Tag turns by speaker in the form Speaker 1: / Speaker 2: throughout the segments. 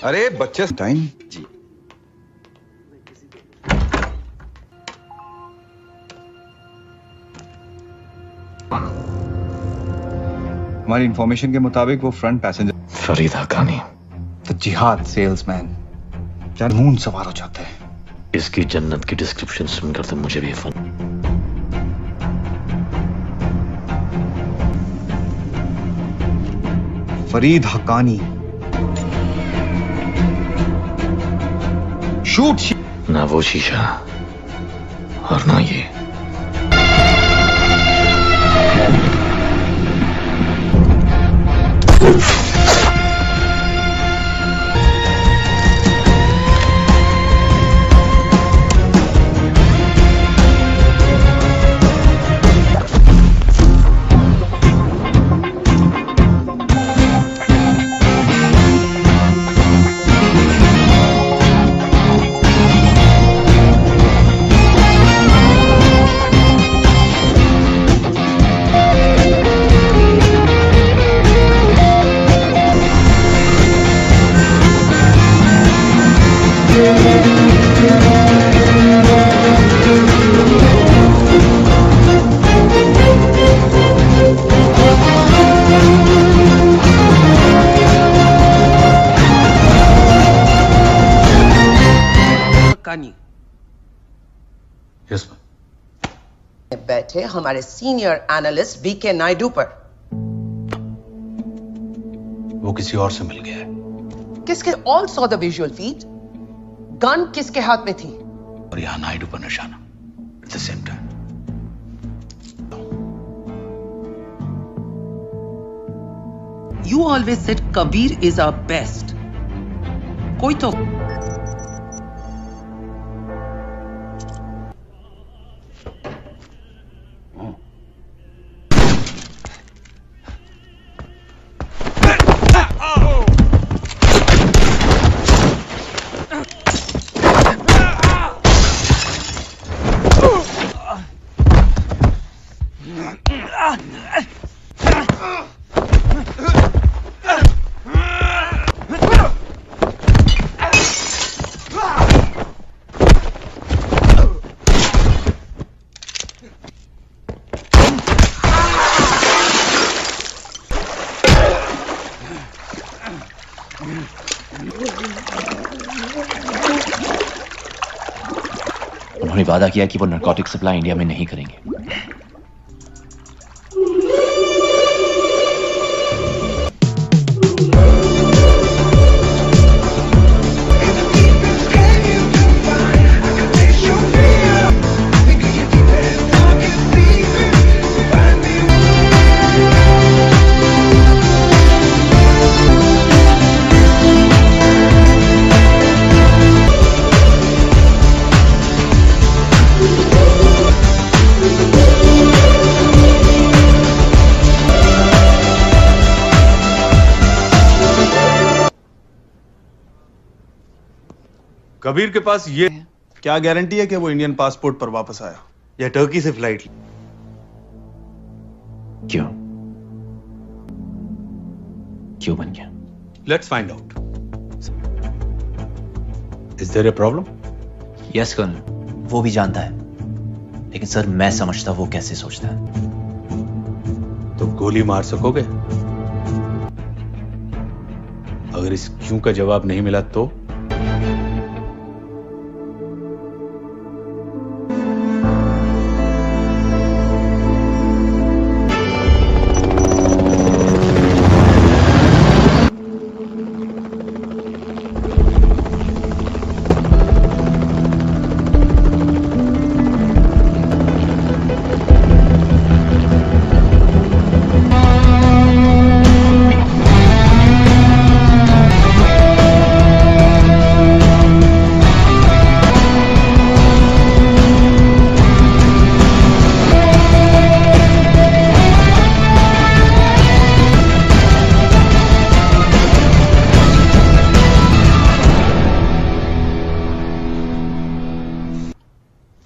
Speaker 1: अरे बच्चे टाइम
Speaker 2: जी।
Speaker 1: हमारी इंफॉर्मेशन के मुताबिक वो फ्रंट पैसेंजर
Speaker 2: फरीद हक्कानी,
Speaker 1: तो जिहाद सेल्समैन मून सवार हो जाता है।
Speaker 2: इसकी जन्नत की डिस्क्रिप्शन सुनकर तो मुझे भी फन।
Speaker 1: फरीद हक्कानी शूट
Speaker 2: ना वो शीशा और ना ये।
Speaker 3: यस
Speaker 4: बैठे हमारे सीनियर एनालिस्ट वीके नायडू पर।
Speaker 3: वो किसी और से मिल गया है।
Speaker 4: किसके all saw the visual feed. Gun किसके हाथ में थी?
Speaker 3: और यहां नायडू पर निशाना at the same time.
Speaker 4: You always said Kabir is our best. कोई तो
Speaker 2: उन्होंने वादा किया कि वो नारकोटिक सप्लाई इंडिया में नहीं करेंगे।
Speaker 5: कबीर के पास ये क्या गारंटी है कि वो इंडियन पासपोर्ट पर वापस आया या टर्की से फ्लाइट ली?
Speaker 2: क्यों क्यों बन गया?
Speaker 5: Let's find out. Is there a problem?
Speaker 6: Yes colonel, वो भी जानता है, लेकिन सर मैं समझता वो कैसे सोचता है।
Speaker 5: तो गोली मार सकोगे? अगर इस क्यों का जवाब नहीं मिला तो?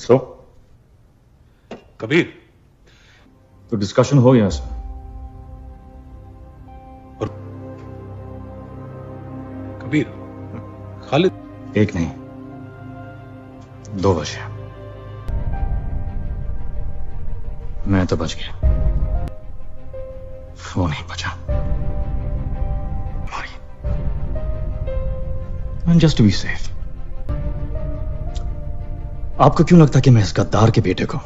Speaker 3: सो
Speaker 5: कबीर,
Speaker 3: तो डिस्कशन हो गया सर। कबीर, खालिद।
Speaker 1: एक नहीं, 2 बचे। मैं तो बच गया, वो नहीं बचा। And just to be safe, आपको क्यों लगता कि मैं इस गद्दार के बेटे को?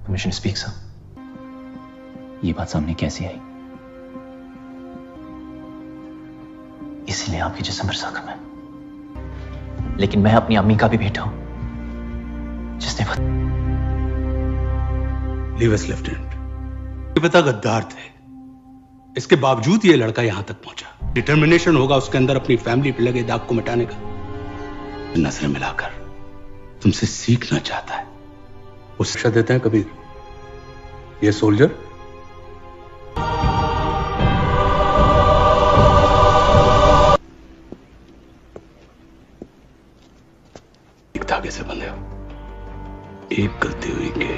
Speaker 6: Permission speak sir. ये बात सामने कैसी आई? इसीलिए आपके जिस्म पर जख्म है, लेकिन मैं अपनी अम्मी का भी बेटा हूं, जिसने
Speaker 7: लीव अस लेफ्टिनेंट। पिता गद्दार थे, इसके बावजूद ये लड़का यहां तक पहुंचा। डिटर्मिनेशन होगा उसके अंदर अपनी फैमिली पे लगे दाग को मिटाने का। नजरें मिलाकर तुमसे सीखना चाहता है। वो शिक्षा देते हैं कबीर, ये सोल्जर एक धागे से बंधे हो, एक गलती हुई के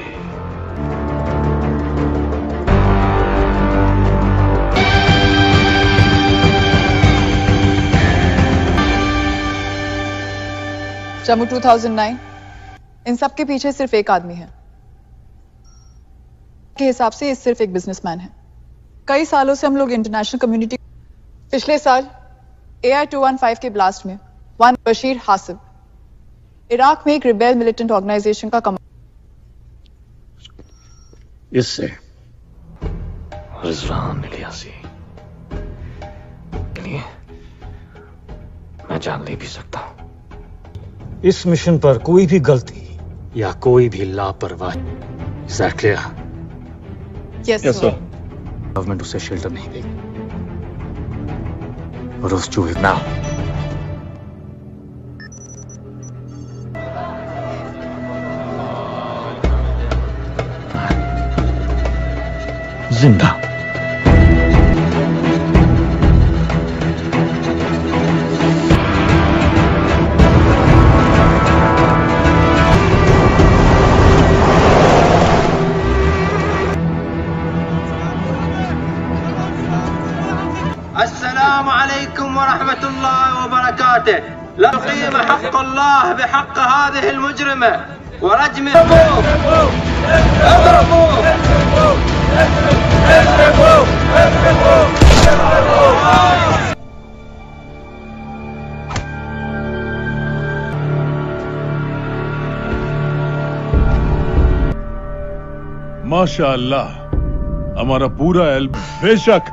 Speaker 8: जम्मू 2009, इन सब के पीछे सिर्फ एक आदमी है। के हिसाब से ये सिर्फ एक बिजनेसमैन है। कई सालों से हम लोग इंटरनेशनल कम्युनिटी, पिछले साल AI-215 के ब्लास्ट में वन बशीर हासिब इराक में एक रिबेल मिलिटेंट ऑर्गेनाइजेशन का
Speaker 2: इससे रिजवान इलियासी के लिए मैं जान ले भी सकता हूं।
Speaker 1: इस मिशन पर कोई भी गलती या कोई भी लापरवाही, is that clear?
Speaker 8: Yes sir.
Speaker 1: Government उसे शेल्टर नहीं देगी और उस चूहे
Speaker 2: नाउ
Speaker 1: जिंदा।
Speaker 9: अस्सलामु अलैकुम व रहमतुल्लाहि व बरकातुहू। लक़ीम हक़्क़ अल्लाह बिहक़्क़ हाज़िहिल मुजरिमा व रज्म
Speaker 10: माशाअल्लाह, हमारा पूरा एल्ब बेशक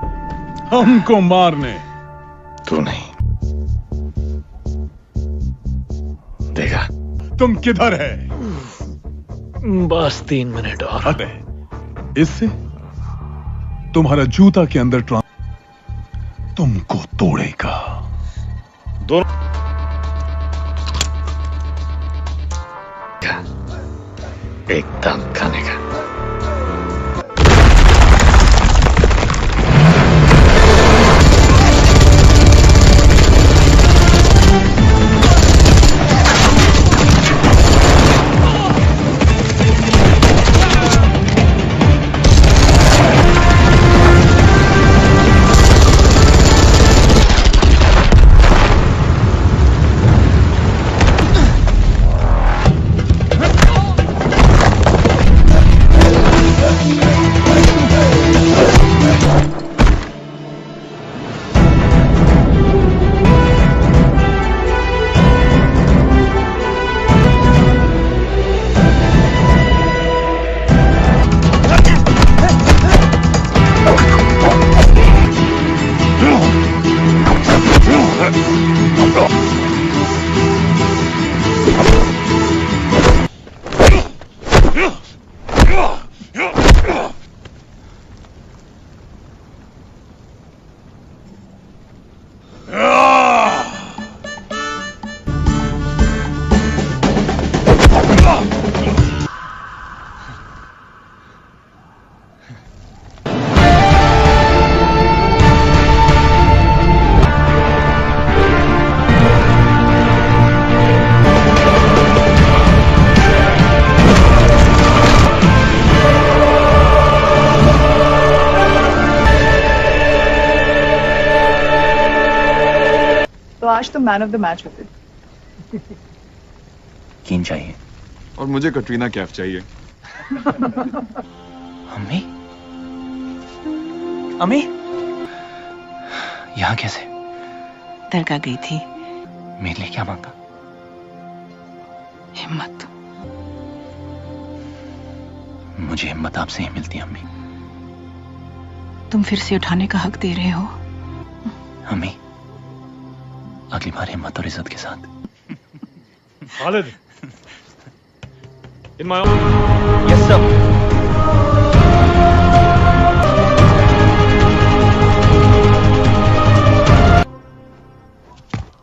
Speaker 10: हमको मारने।
Speaker 2: तू नहीं देगा।
Speaker 10: तुम किधर है?
Speaker 2: बस 3 मिनट और।
Speaker 10: अरे इससे तुम्हारा जूता के अंदर तुमको तोड़ेगा।
Speaker 2: दोनों एकदम खाने का।
Speaker 8: Flash the man of the match with it.
Speaker 6: कीन चाहिए।
Speaker 10: और मुझे कटरीना कैफ चाहिए।
Speaker 6: अम्मी? अम्मी? यहाँ कैसे?
Speaker 11: दरगाह गई थी।
Speaker 6: मेरे लिए क्या मांगा?
Speaker 11: हिम्मत।
Speaker 6: मुझे हिम्मत आपसे ही मिलती है अम्मी।
Speaker 11: तुम फिर से उठाने का हक दे रहे हो।
Speaker 6: अम्मी, अगली बार हिम्मत और इज्जत के साथ।
Speaker 1: Khalid, in my
Speaker 6: yes sir.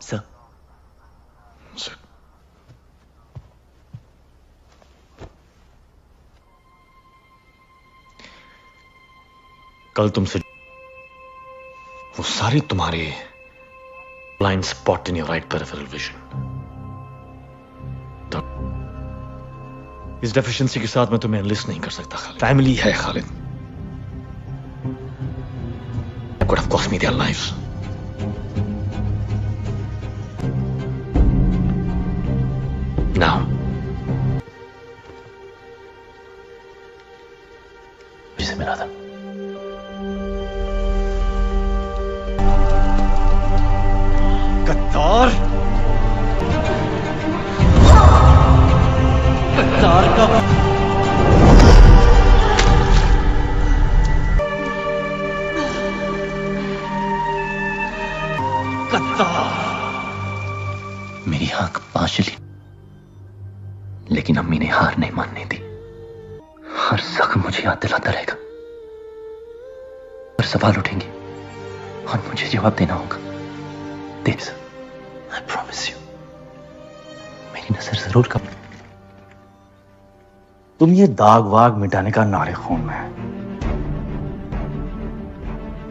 Speaker 6: Sir.
Speaker 1: कल तुमसे वो सारी तुम्हारी blind spot in your right peripheral vision, इस डेफिशिएंसी के साथ मैं तुम्हें एनलिस्ट नहीं कर सकता खालिद। फैमिली है Khalid. It could have cost me their lives. Now,
Speaker 6: जिसे मिला था
Speaker 1: गद्दार,
Speaker 6: गद्दार का मेरी आंख पांच चली, लेकिन अम्मी ने हार नहीं मानने दी। हर जख्म मुझे याद दिलाता रहेगा, और सवाल उठेंगे और मुझे जवाब देना होगा। देख सर, आई प्रॉमिस यू, मेरी नजर जरूर कम।
Speaker 1: तुम ये दाग वाग मिटाने का नारे खून में है।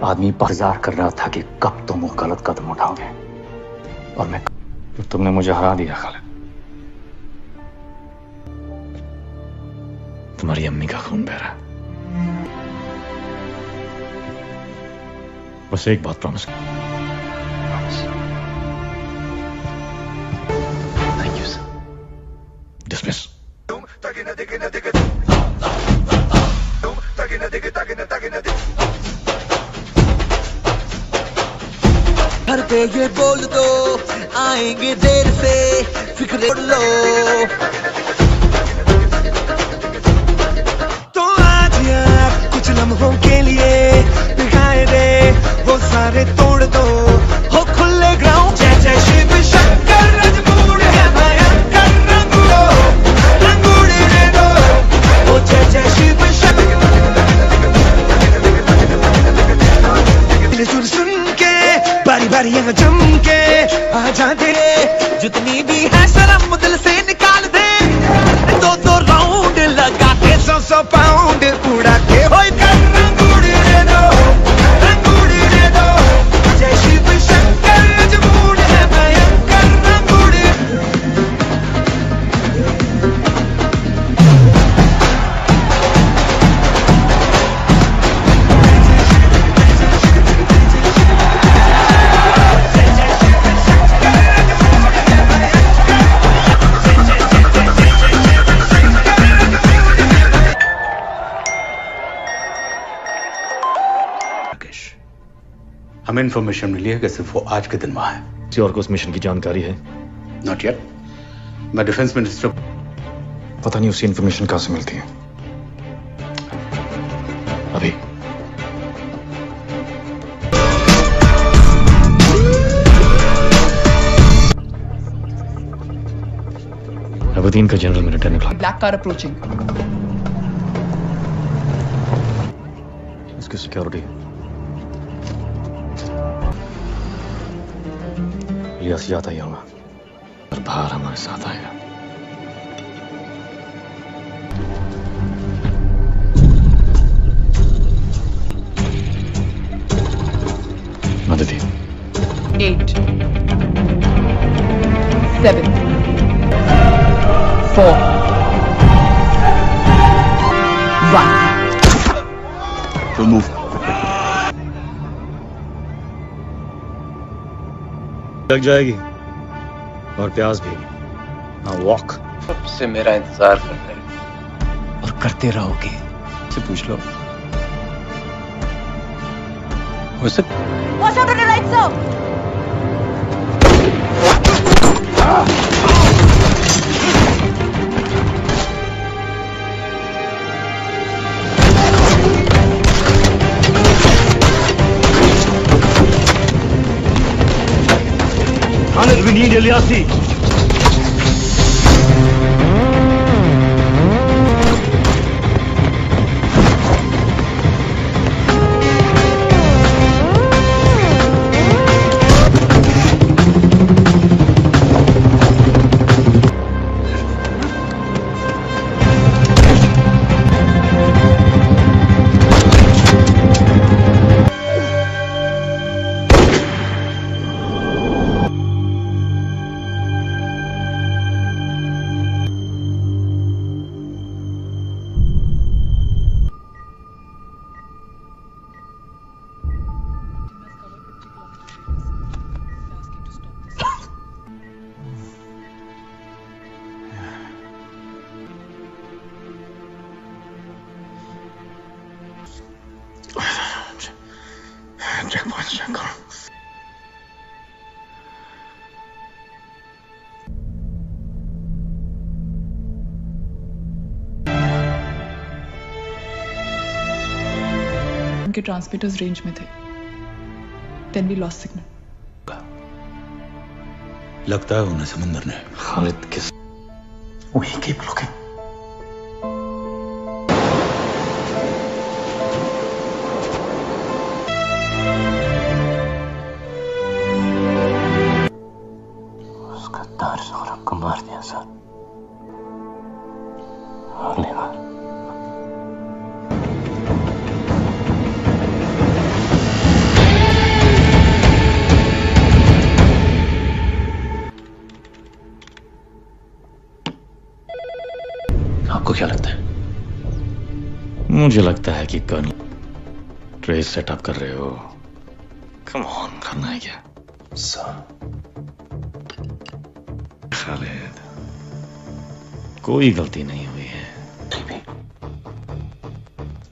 Speaker 1: आदमी इंतजार कर रहा था कि कब तुम वो गलत कदम उठाओगे, और मैं तुमने मुझे हरा दिया खालिद। तुम्हारी अम्मी का खून बह रहा है। बस एक बात promise.
Speaker 6: Thank you sir.
Speaker 1: Dismiss.
Speaker 12: घर पे ये बोल दो, आएंगे देर से, फिक्र लो। तो आज यार कुछ लम्हों के लिए दिखाए दे, वो सारे तोड़ दो, हो खुले ग्राउंड। जय जय शिव शंकर, रजमूड़ है भयंकर, रंगूड़ दे दो, ओ जय जय शिव शंकर। सुन सुन के बारी बारी यहाँ जम के आ जा दे, जितनी भी है शर्म दिल से निकाल दे। दो दो राउंड लगा के 100 पाउंड उड़ा के होय कर रंगूड़ दे दो, रंगूड़ दे दो। जय शिव शंकर, रजमूड़ है भयंकर, रंगूड़।
Speaker 7: हमें इंफॉर्मेशन मिली है कि सिर्फ वो आज के दिन वहां है।
Speaker 1: किसी और को उस मिशन की जानकारी है?
Speaker 7: Not yet. मैं डिफेंस मिनिस्टर।
Speaker 1: पता नहीं उसी इंफॉर्मेशन कहां से मिलती है। अभी अबदीन का जनरल मिलिट्री ने
Speaker 8: Black car approaching.
Speaker 1: इसकी सिक्योरिटी लिहाज आता ही होगा, और बाहर हमारे साथ आएगा। मदद
Speaker 8: 8 7 4 1
Speaker 10: Remove.
Speaker 1: लग जाएगी और प्यास भी। Now walk।
Speaker 9: कब से मेरा इंतजार कर रहे हैं
Speaker 4: और करते रहोगे। से पूछ लो। हो सकता
Speaker 8: Watch out on your right, sir.
Speaker 1: Khalid, we need Ilyasi.
Speaker 2: Checkpoints, check करो।
Speaker 8: उनके ट्रांसमीटर्स रेंज में थे। Then we lost signal.
Speaker 7: लगता है उन्हें समंदर ने।
Speaker 1: खालिद किस?
Speaker 6: We keep looking. उसका तार सौरभ को मार दिया सर। अगली बार आपको क्या लगता है?
Speaker 1: मुझे लगता है कि कर्नल ट्रेस सेटअप कर रहे हो। कम ऑन, करना है क्या? खालिद, कोई गलती नहीं हुई है।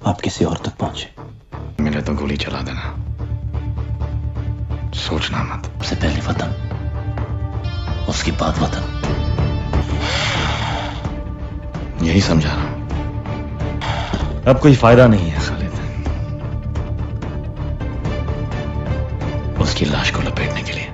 Speaker 6: आप किसी और तक पहुंचे।
Speaker 1: मिले तो गोली चला देना, सोचना मत।
Speaker 6: सबसे पहले वतन, उसके बाद वतन।
Speaker 1: यही समझा रहा हूं। अब कोई फायदा नहीं है खालिद उसकी लाश को लपेटने के लिए।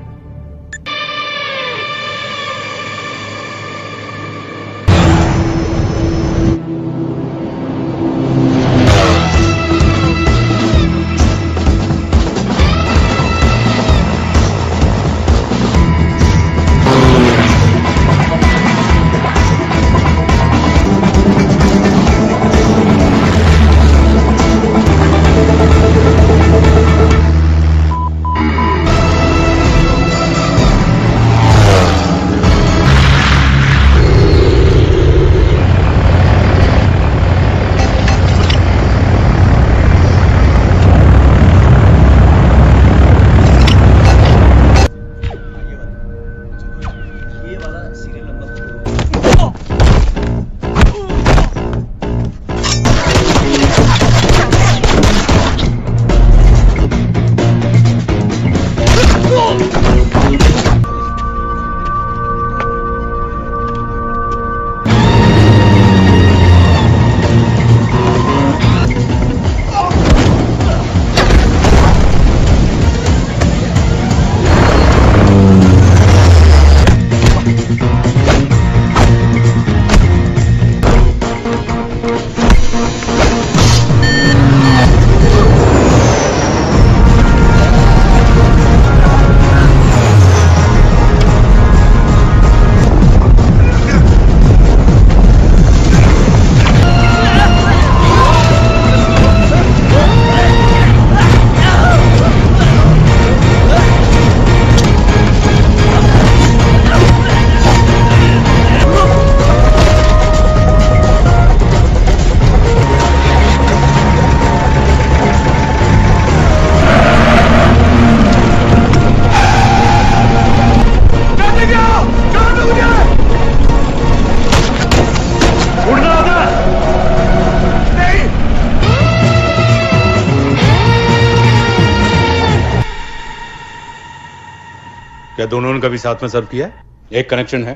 Speaker 7: क्या दोनों ने कभी साथ में सर्व किया है? एक कनेक्शन है,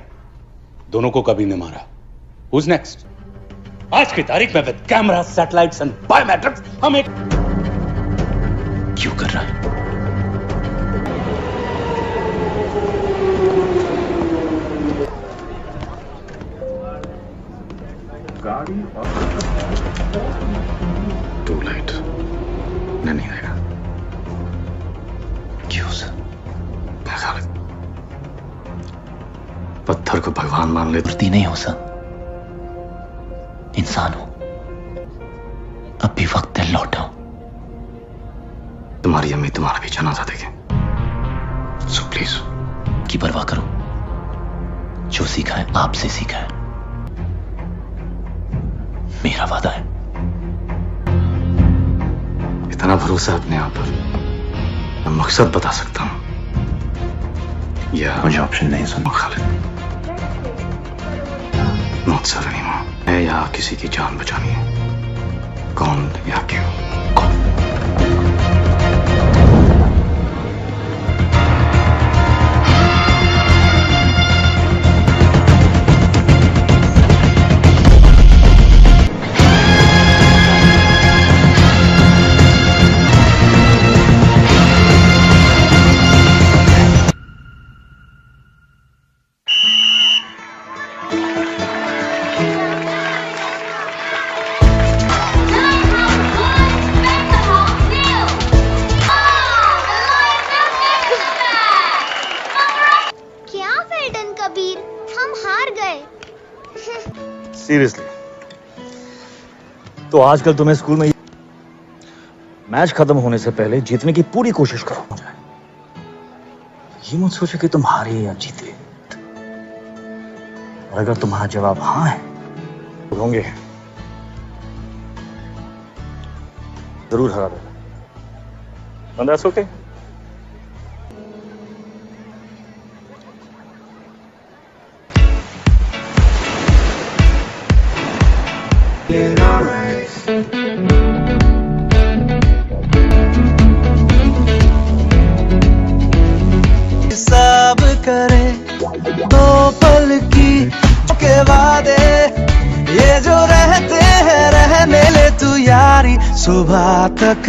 Speaker 7: दोनों को कभी नहीं मारा। Who's next? आज की तारीख में with camera, satellites and biometrics हम एक
Speaker 6: क्यों कर रहा है?
Speaker 1: टू लाइट नहीं देगा।
Speaker 6: क्यों सर?
Speaker 1: खालिद, पत्थर को भगवान मान ले।
Speaker 6: वृत्ति नहीं हो सर, इंसान हो। अब भी वक्त है लौटाओ।
Speaker 1: तुम्हारी अम्मी तुम्हारा भी जनाजा देखें, सो प्लीज
Speaker 6: की परवाह करो। जो सीखा है आपसे सीखा है, मेरा वादा है।
Speaker 1: इतना भरोसा अपने आप पर, मैं मकसद बता सकता हूं या
Speaker 6: मुझे ऑप्शन नहीं सुनो।
Speaker 1: Khalid, not sir anymore. है या किसी की जान बचानी है, कौन या क्यों? कौन?
Speaker 13: सीरियसली, तो आजकल तुम्हें स्कूल में मैच खत्म होने से पहले जीतने की पूरी कोशिश करो। ये मत सोचो कि तुम हारे या जीते, और अगर तुम्हारा जवाब हाँ है तो होंगे जरूर हरा देगा। And that's okay.
Speaker 12: सब करे दो पल की के वादे, ये जो रहते हैं रहने ले तू यारी। सुबह तक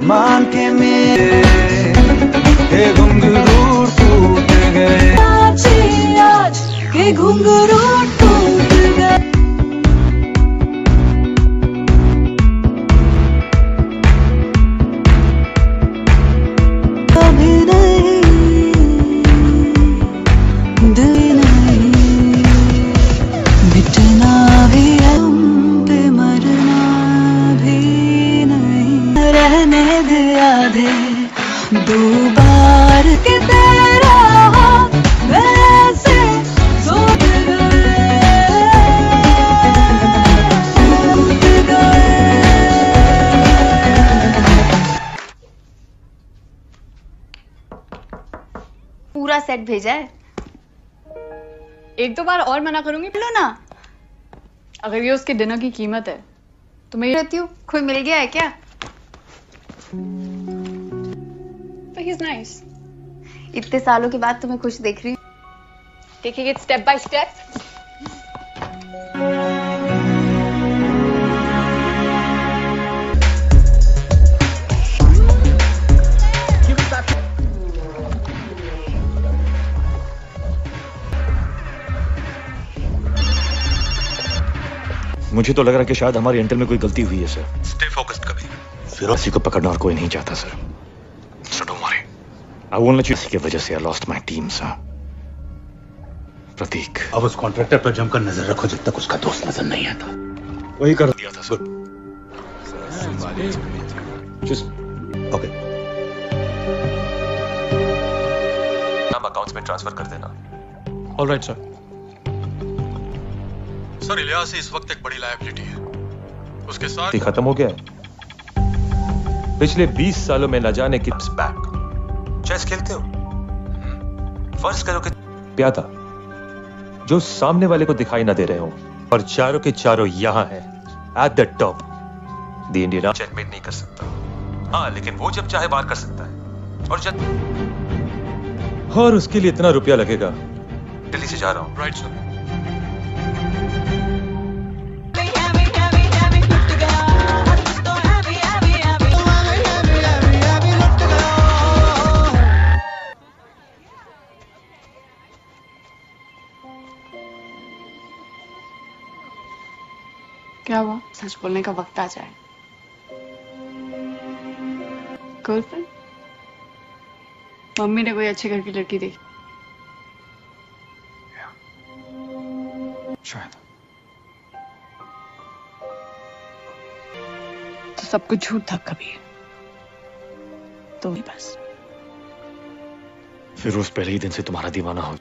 Speaker 12: मान के मेरे घुंघरू टूट गए, आज के घुंघरू टूट गए। दो बार के तेरा वैसे सोच
Speaker 14: पूरा सेट भेजा है।
Speaker 8: एक दो बार और मना करूंगी, लो ना। अगर ये उसके डिनर की कीमत है तो मैं
Speaker 14: रहती हूँ। कोई मिल गया है क्या?
Speaker 8: But he's nice.
Speaker 14: इतने सालों के बाद तुम्हें खुश देख रही हूँ।
Speaker 8: Taking it step by step.
Speaker 13: मुझे तो लग रहा है कि शायद हमारी इंटेल में कोई गलती हुई है सर।
Speaker 7: स्टे फोकस्ड कभी।
Speaker 13: फिरोजी को पकड़ना और कोई नहीं चाहता sir. So don't worry. I won't let you. इसी की वजह से I lost my team, sir. प्रतीक।
Speaker 7: अब उस कॉन्ट्रैक्टर पर जमकर नजर रखो जब तक उसका दोस्त नजर नहीं आता।
Speaker 13: वही कर दिया था सर।
Speaker 6: Just okay. नाम अकाउंट्स में ट्रांसफर कर देना।
Speaker 2: All right, sir.
Speaker 5: Sir, Ilyas इस वक्त एक बड़ी लायबिलिटी है। उसके साथ
Speaker 15: खत्म हो गया है। पिछले 20 सालों में न जाने किप्स बैक।
Speaker 6: चेस खेलते हो? फर्ज करो कि
Speaker 15: प्यादा जो सामने वाले को दिखाई ना दे रहे हो, और चारों के चारों यहां हैं at the top. The Indian
Speaker 6: checkmate नहीं कर सकता। हाँ, लेकिन वो जब चाहे बार कर सकता है। और जब
Speaker 15: और उसके लिए इतना रुपया लगेगा। दिल्ली से जा रहा हूँ। Right sir.
Speaker 8: क्या हुआ?
Speaker 14: सच बोलने का वक्त आ जाए। गर्लफ्रेंड? मम्मी ने कोई अच्छे घर की लड़की देखी?
Speaker 1: शायद।
Speaker 14: तो सब कुछ झूठ था कबीर। तो ही बस।
Speaker 1: फिरोज पहले ही दिन से तुम्हारा दीवाना हो।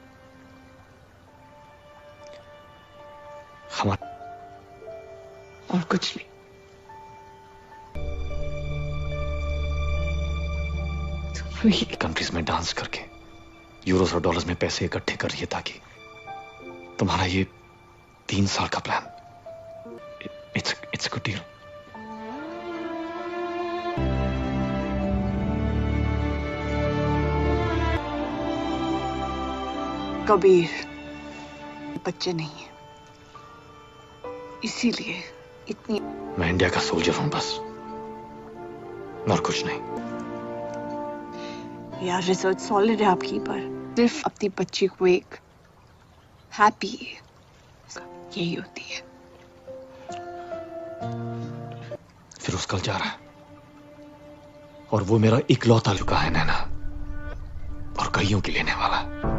Speaker 1: हमारा
Speaker 14: और कुछ नहीं।
Speaker 1: कंट्रीज में डांस करके यूरोस और डॉलर्स में पैसे इकट्ठे कर रही है ताकि तुम्हारा ये 3 साल का plan it's good deal.
Speaker 14: Kabir बच्चे नहीं है, इसीलिए इतनी।
Speaker 1: मैं इंडिया का सोल्जर हूं बस, और कुछ नहीं।
Speaker 14: यार रिसर्च सॉलिड है आपकी, पर सिर्फ अपनी बच्ची को एक हैप्पी यही होती है।
Speaker 1: फिरोज कल जा रहा है और वो मेरा इकलौता चुका है नैना, और कईयों की लेने वाला है।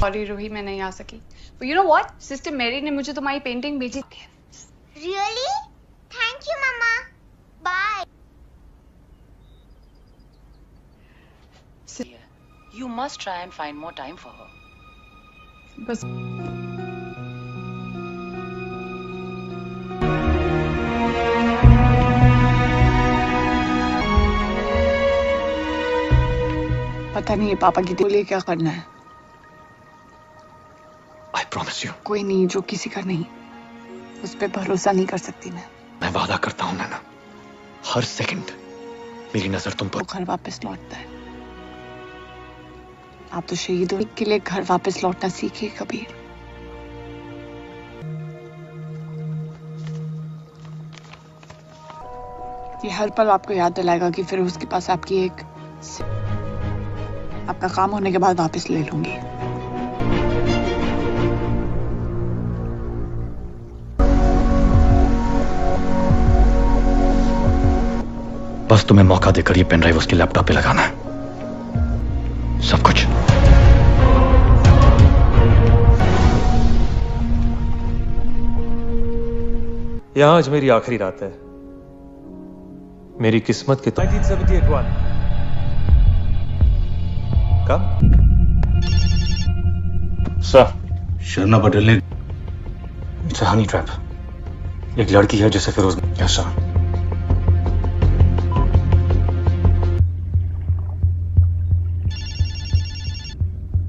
Speaker 14: सॉरी रूही, मैं नहीं आ सकी। But you know what? Sister मेरी ने मुझे तुम्हारी पेंटिंग भेजी थी।
Speaker 16: Really? Thank you, Mama. Bye.
Speaker 11: You must try and find more time for her.
Speaker 8: बस
Speaker 14: पता नहीं है पापा की बोले क्या करना है।
Speaker 1: I promise you.
Speaker 14: कोई नहीं, जो किसी का नहीं, उस पर भरोसा नहीं कर सकती
Speaker 1: मैं वादा करता हूं नैना, हर सेकंड मेरी नजर तुम पर।
Speaker 14: घर वापस लौटता है। आप तो शहीद होने के लिए घर वापस लौटना सीखे कबीर। ये हर पल आपको याद दिलाएगा कि फिर उसके पास आपकी एक आपका काम होने के बाद वापस ले लूंगी।
Speaker 1: बस तुम्हें मौका देकर ये पेन ड्राइव उसके लैपटॉप पे लगाना है, सब कुछ।
Speaker 15: यहां आज मेरी आखिरी रात है। मेरी किस्मत के 1978 कब?
Speaker 1: सर,
Speaker 7: शर्ना पटेल ने
Speaker 1: इट्स अ हनी ट्रैप। एक लड़की है जिसे फिरोज। Yes sir.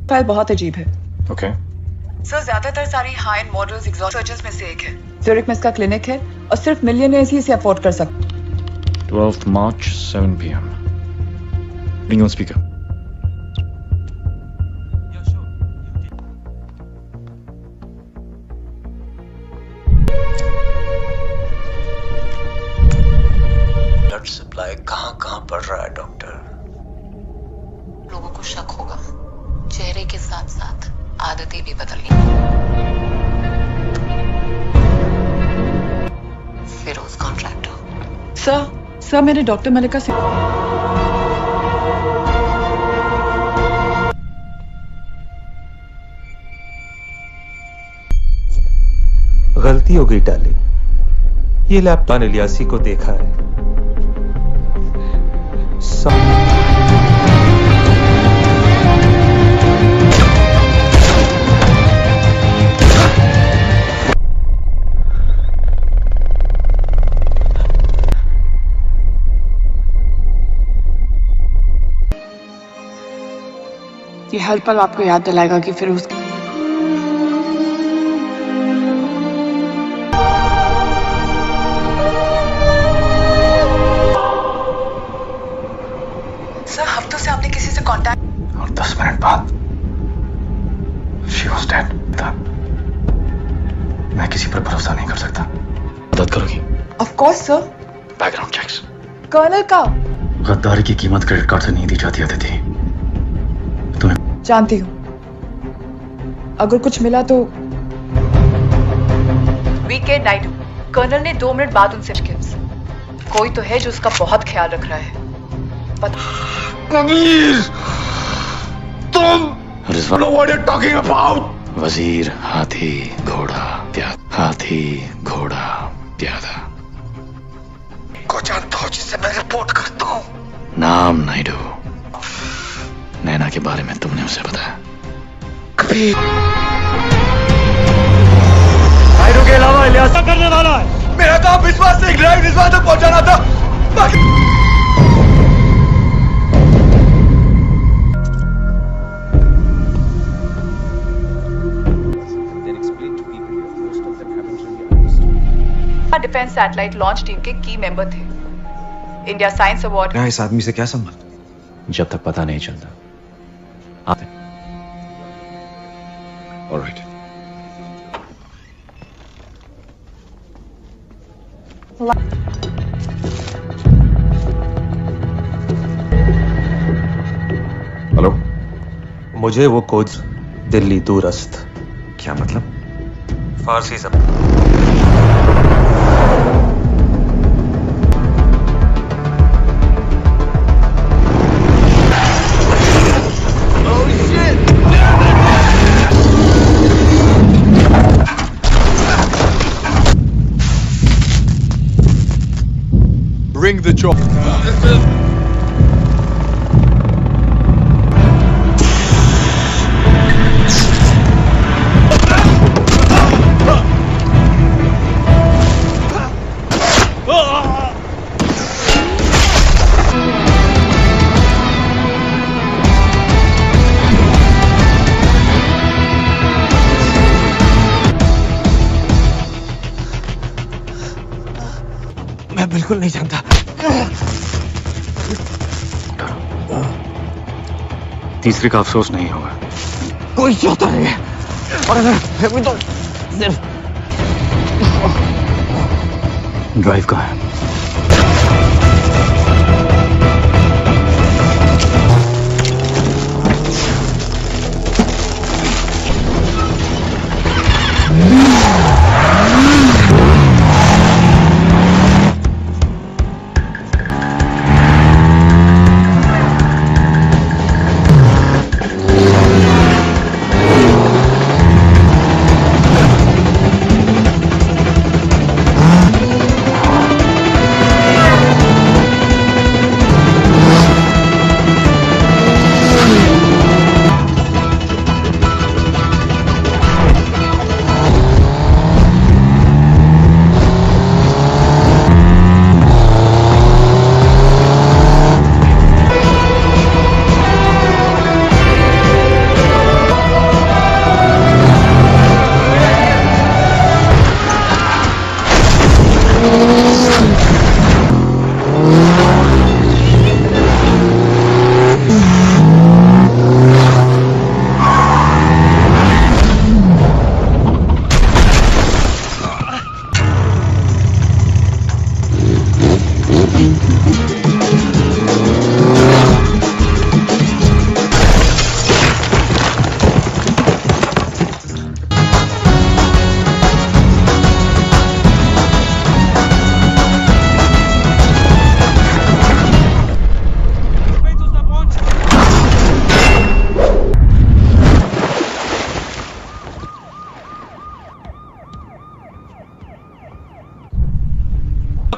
Speaker 8: फाइल बहुत अजीब है।
Speaker 1: ओके।
Speaker 8: सर ज्यादातर सारी high and models exhaust surgeons में से एक है। ज़्यूरिख में इसका क्लिनिक है और सिर्फ मिलियनेयर्स ही इसे अफोर्ड कर सकते।
Speaker 1: 12th March 7 PM। Ring on speaker।
Speaker 6: Blood supply कहां बढ़ रहा है डॉक्टर?
Speaker 11: लोगों को शक होगा, चेहरे के साथ साथ आदतें भी बदलनी। फिरोज कॉन्ट्रैक्टर।
Speaker 8: सर मैंने डॉक्टर मलिका से
Speaker 15: गलती हो गई डार्लिंग, ये लैपटॉप इलियासी को देखा है।
Speaker 14: ये हर पल आपको याद दिलाएगा कि फिर उस
Speaker 1: मदद करोगी?
Speaker 8: Of course sir.
Speaker 1: Background checks.
Speaker 8: Colonel का
Speaker 1: गद्दारी की कीमत क्रेडिट कार्ड से नहीं दी जाती अदिति। तुम्हें
Speaker 8: जानती हूँ, अगर कुछ मिला तो वीकेंड नाइट। कर्नल ने 2 मिनट बाद उनसे कोई तो है जो उसका बहुत ख्याल रख रहा है।
Speaker 1: तुम What are you talking about? वजीर हाथी घोड़ा प्यादा, हाथी घोड़ा प्यादा
Speaker 12: को जानता हो जिससे मैं रिपोर्ट करता हूँ।
Speaker 1: नाम नायडू। नैना के बारे में तुमने उसे बताया?
Speaker 12: कभी
Speaker 15: नायडू के अलावा इलियास क्या करने वाला है?
Speaker 12: मेरा काम विश्वास से ग्राइड विश्वास तक पहुंचाना था।
Speaker 8: डिफेंस सैटेलाइट लॉन्च टीम के की मेंबर थे। India science award.
Speaker 5: इस आदमी से क्या संबंध?
Speaker 1: जब तक पता नहीं चलता। आते। ऑलराइट।
Speaker 15: हेलो। मुझे वो कोच दिल्ली दूरस्थ।
Speaker 1: क्या मतलब?
Speaker 15: फारसी जबान।
Speaker 10: Bring the chopper.
Speaker 12: मैं बिल्कुल नहीं जानता।
Speaker 1: तीसरे का अफसोस नहीं होगा।
Speaker 12: कोई चाहता नहीं है, और अगर है भी तो सिर्फ
Speaker 1: ड्राइव कहाँ है?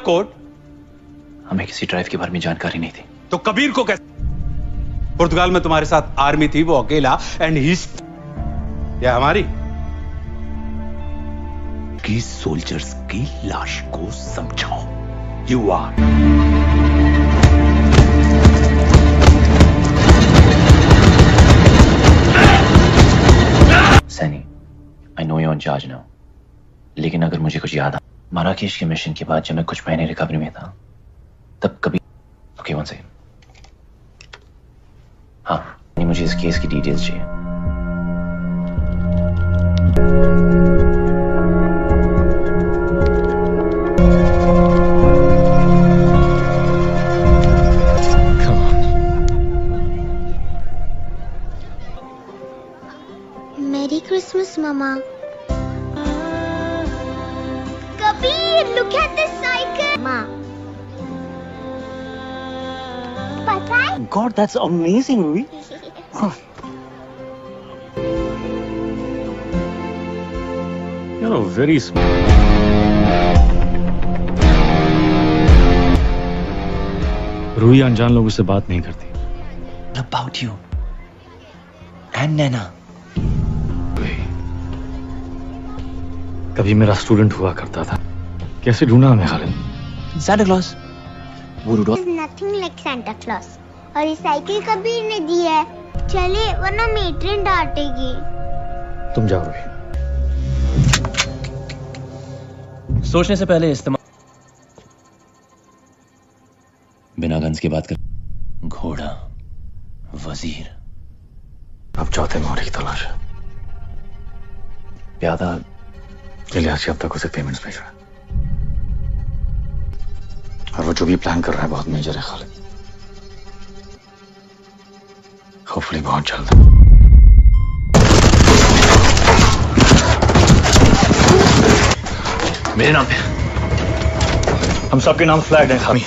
Speaker 7: कोड?
Speaker 1: हमें किसी ड्राइव के बारे में जानकारी नहीं थी।
Speaker 7: तो कबीर को कैसे? पुर्तगाल में तुम्हारे साथ आर्मी थी, वो अकेला एंड ही या हमारी की सोल्जर्स की लाश को समझाओ। You are
Speaker 1: Saini, I know you on charge now, लेकिन अगर मुझे कुछ याद आ, माराकेश के मिशन के बाद जब मैं कुछ महीने रिकवरी में था, तब कभी ओके वन सेकंड। हाँ, मुझे इस केस की डिटेल्स चाहिए।
Speaker 16: Mama. Kabir, look at this cycle. Ma. Pata hai?
Speaker 17: God, that's amazing, Ruhi.
Speaker 13: You're a very smart. Ruhi अनजान लोगों से बात नहीं करती.
Speaker 6: About you and Naina.
Speaker 13: कभी मेरा स्टूडेंट हुआ करता था. कैसे ढूंढा हमें Khalid?
Speaker 6: Santa Claus.
Speaker 16: It is nothing like Santa Claus. और ये साइकिल कबीर ने दी है. चले वरना मेट्रेन डांटेगी.
Speaker 13: तुम जाओ रूही.
Speaker 6: सोचने से पहले इस्तेमाल. बिना गन्स की बात कर. घोड़ा, वजीर.
Speaker 13: अब चौथे मोहरे की तलाश है.
Speaker 6: प्यादा
Speaker 13: इलियासी अब तक उसे पेमेंट्स भेज रहा है. और वो जो भी प्लान कर रहा है बहुत मेजर है खालिद. होपफुली बहुत जल्द.
Speaker 6: मेरे नाम पे.
Speaker 13: हम सबके नाम फ्लैग हैं खामी.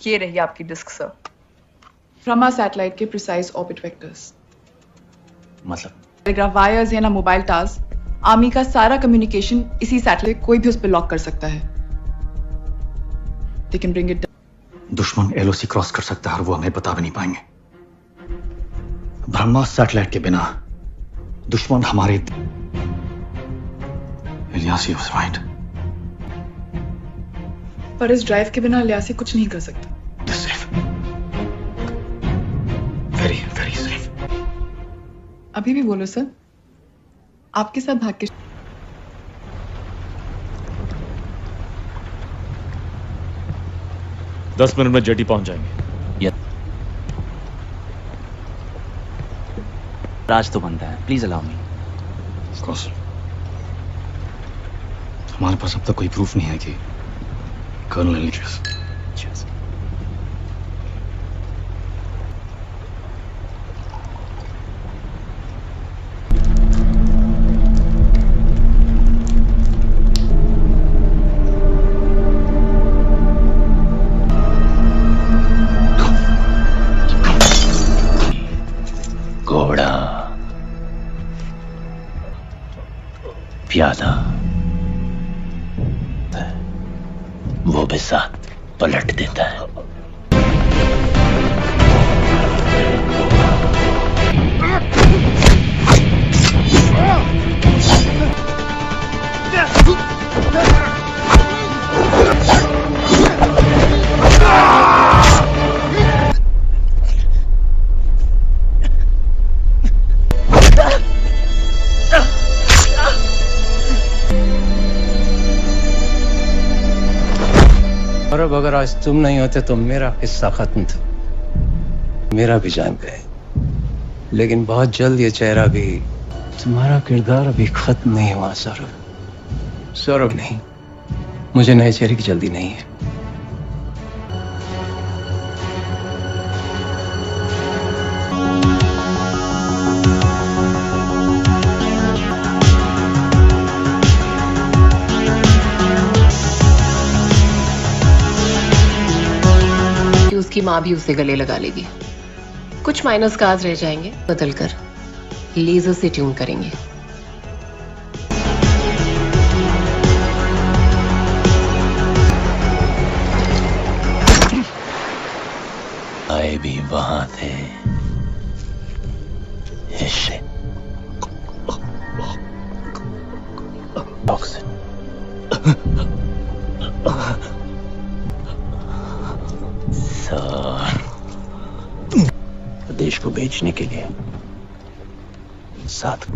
Speaker 8: ये रही आपकी डिस्क सर. ब्रह्मा सैटेलाइट के प्रिसाइज ऑर्बिट वेक्टर्स.
Speaker 6: मतलब
Speaker 8: टेलीग्राफ वायर्स या ना मोबाइल टावर्स. आर्मी का सारा कम्युनिकेशन इसी सैटेलाइट कोई भी उस पर लॉक कर सकता है. They can bring it down.
Speaker 13: दुश्मन एलओसी क्रॉस कर सकता है और वो हमें बता भी नहीं पाएंगे. ब्रह्मा सैटेलाइट के बिना दुश्मन हमारे. Ilyasi was right.
Speaker 8: पर इस ड्राइव के बिना इलियासी कुछ नहीं कर सकता.
Speaker 13: Very very safe.
Speaker 8: अभी भी बोलो सर. आपके साथ भाग के
Speaker 13: 10 मिनट में जेटी पहुंच जाएंगे.
Speaker 17: राज तो बनता है. Please allow me.
Speaker 13: Of course. हमारे पास अब तक कोई प्रूफ नहीं है कि कर्नल इलियास.
Speaker 6: घोड़ा, प्यादा, वो भी साथ पलट देता है.
Speaker 18: और अब अगर आज तुम नहीं होते तो मेरा हिस्सा खत्म था. मेरा भी जान गए. लेकिन बहुत जल्द ये चेहरा भी. तुम्हारा किरदार अभी खत्म नहीं हुआ सौरभ. सौरभ नहीं. मुझे नए चेहरे की जल्दी नहीं है.
Speaker 11: उसकी माँ भी उसे गले लगा लेगी. कुछ माइनर स्कार्स रह जाएंगे. बदलकर लेजर से ट्यून करेंगे.
Speaker 6: आए भी वहां थे. हिस्से सर, देश को बेचने के लिए साथ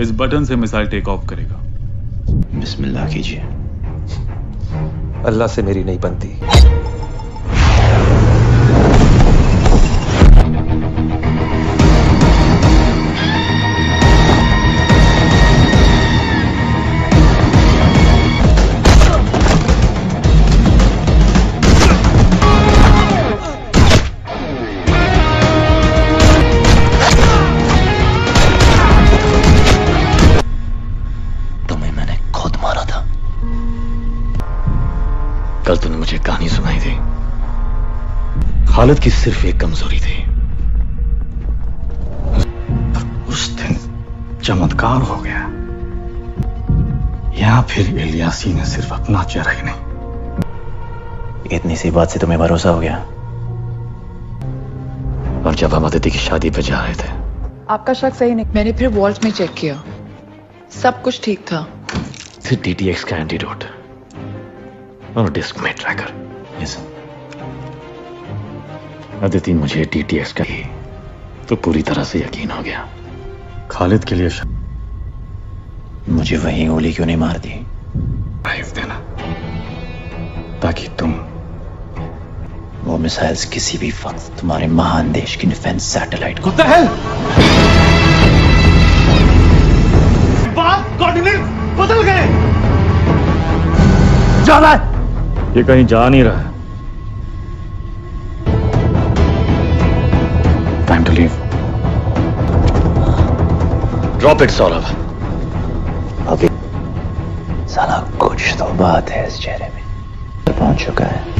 Speaker 10: इस बटन से मिसाइल टेक ऑफ करेगा।
Speaker 6: बिस्मिल्लाह कीजिए।
Speaker 15: अल्लाह से मेरी नहीं बनती।
Speaker 13: कल तूने मुझे कहानी सुनाई थी। खालिद की सिर्फ एक कमजोरी थी, उस दिन चमत्कार हो गया, या फिर इलियासी ने सिर्फ अपना चेहरा ही नहीं।
Speaker 6: इतनी सी बात से तुम्हें भरोसा हो गया?
Speaker 13: और जब हम अदिति की शादी पे जा रहे थे,
Speaker 8: आपका शक सही नहीं। मैंने फिर वॉल्ट में चेक किया, सब कुछ ठीक था।
Speaker 13: DTX का एंटीडोट और डिस्क में ट्रैकर।
Speaker 6: यस।
Speaker 13: अदिति मुझे DTX का ही तो पूरी तरह से यकीन हो गया। खालिद के लिए
Speaker 6: मुझे वही गोली क्यों नहीं मार दी?
Speaker 13: ड्राइव देना ताकि तुम
Speaker 6: वो मिसाइल्स किसी भी वक्त तुम्हारे महान देश की डिफेंस सैटेलाइट को
Speaker 12: कोऑर्डिनेट बदल गए।
Speaker 13: जाना है, ये कहीं जा नहीं रहा है। Time to leave. Drop it Saurabh.
Speaker 6: अभी साला कुछ तो बात है इस चेहरे में। पहुंच चुका है।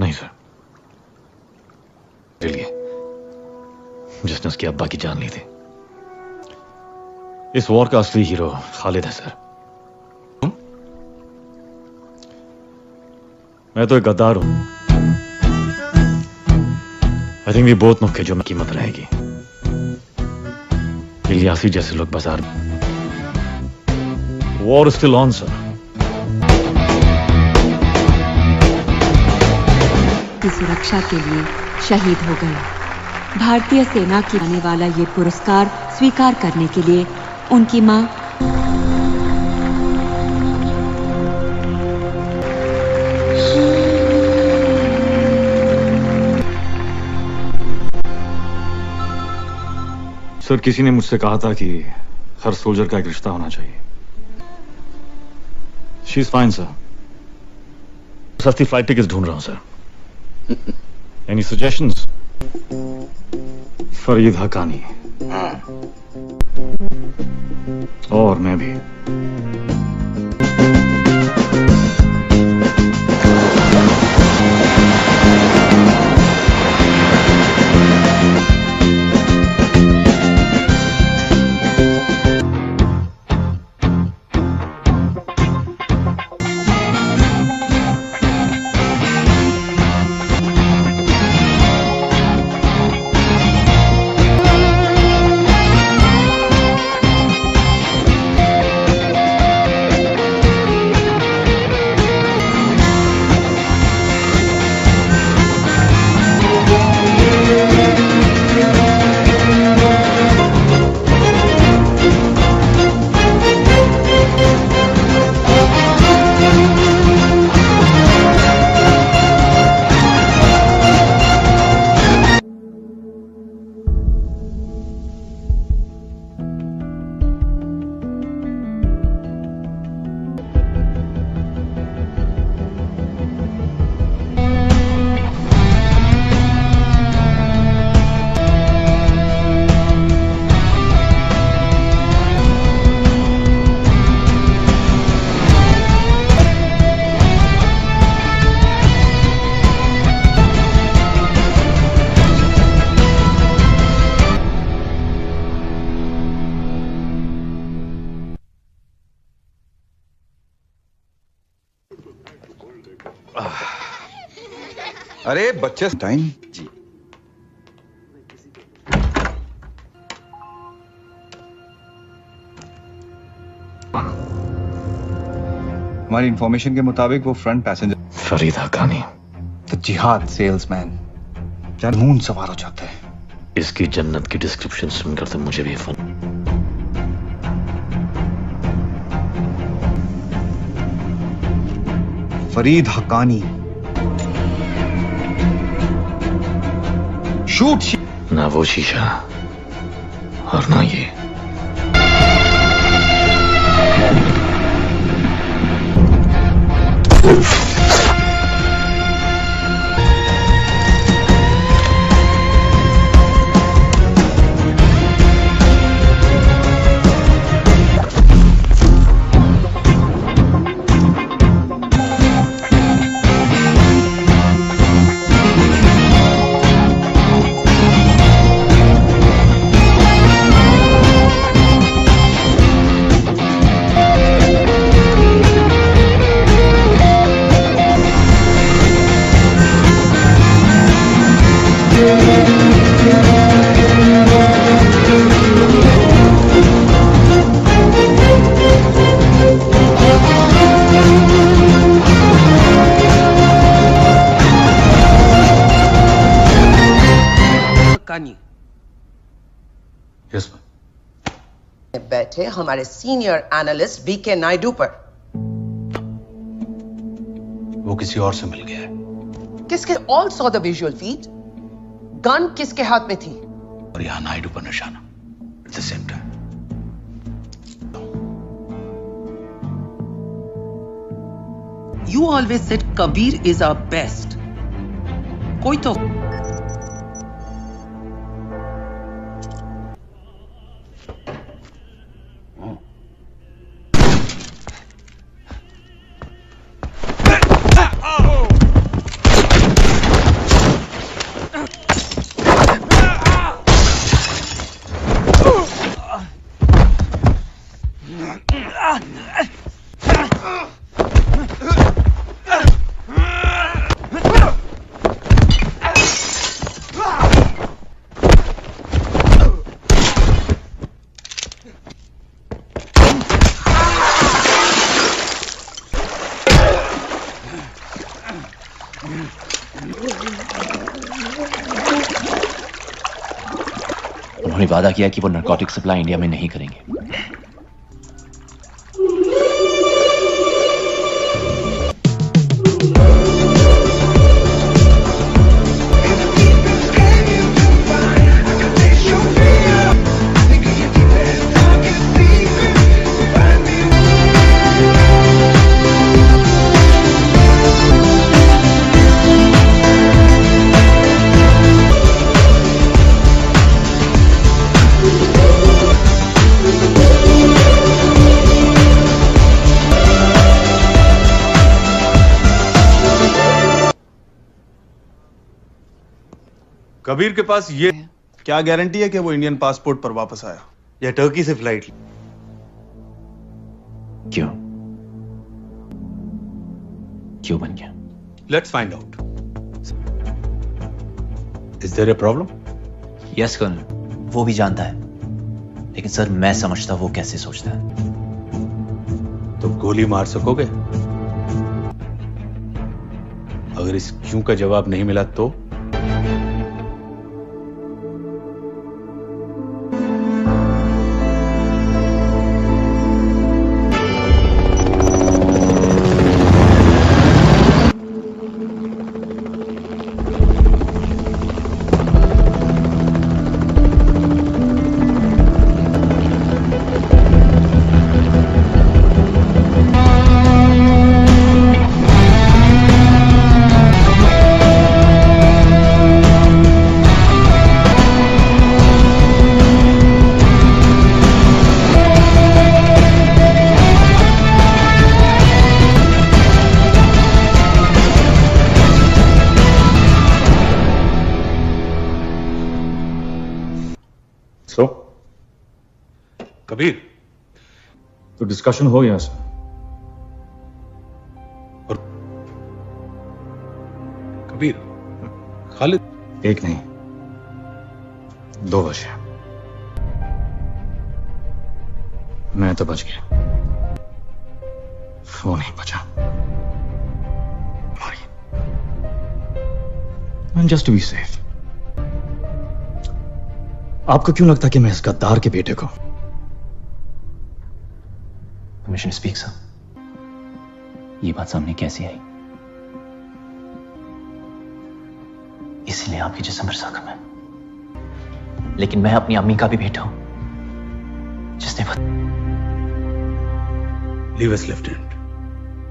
Speaker 13: नहीं सर, लिए जिसने उसके अब्बा की जान ली थी। इस वॉर का असली हीरो खालिद है सर। मैं तो एक गद्दार हूं। I think we both know कि जो कीमत रहेगी। इलियासी जैसे लोग बाजार में। War still on sir.
Speaker 19: की सुरक्षा के लिए शहीद हो गए। भारतीय सेना की आने वाला ये पुरस्कार स्वीकार करने के लिए उनकी मां
Speaker 13: सर, किसी ने मुझसे कहा था कि हर सोल्जर का एक रिश्ता होना चाहिए। She is fine sir. सस्ती फ्लाइट टिकट्स ढूंढ रहा हूं sir. Any suggestions? Farid Haqqani. और मैं भी।
Speaker 3: अरे बच्चे टाइम जी। हमारी इंफॉर्मेशन के मुताबिक वो फ्रंट पैसेंजर
Speaker 13: फरीद हकानी,
Speaker 3: तो जिहाद सेल्समैन जनून सवार हो जाता है।
Speaker 13: इसकी जन्नत की डिस्क्रिप्शन सुनकर तो मुझे भी फन।
Speaker 3: फरीद हकानी शूट।
Speaker 13: ना वो शीशा और ना ये।
Speaker 20: बैठे हमारे सीनियर एनालिस्ट बीके नायडू पर।
Speaker 7: वो किसी और से मिल गया है।
Speaker 20: किसके? All saw the visual feed. Gun किसके हाथ में थी?
Speaker 7: और यहां नायडू पर निशाना। At the same time
Speaker 4: You always said Kabir is our best. कोई तो
Speaker 6: वादा किया कि वो नारकोटिक सप्लाई इंडिया में नहीं करेंगे।
Speaker 5: कबीर के पास ये क्या गारंटी है कि वो इंडियन पासपोर्ट पर वापस आया या टर्की से फ्लाइट ली?
Speaker 6: क्यों बन गया?
Speaker 7: Let's find out. Is there a problem?
Speaker 17: Yes colonel, वो भी जानता है, लेकिन सर मैं समझता वो कैसे सोचता है।
Speaker 7: तो गोली मार सकोगे? अगर इस क्यों का जवाब नहीं मिला तो? कबीर,
Speaker 13: तो डिस्कशन हो गया सर।
Speaker 7: और कबीर, खालिद
Speaker 13: एक नहीं 2 बचे। मैं तो बच गया, वो नहीं बचा। Just to be safe. आपको क्यों लगता कि मैं इस गद्दार के बेटे को?
Speaker 6: कमिश्नर स्पीक सर, ये बात सामने कैसे आई? इसलिए आपके जिस्म पर जख्म है, लेकिन मैं अपनी अम्मी का भी बेटा हूं जिसने
Speaker 7: लीव अस लेफ्टिनेंट।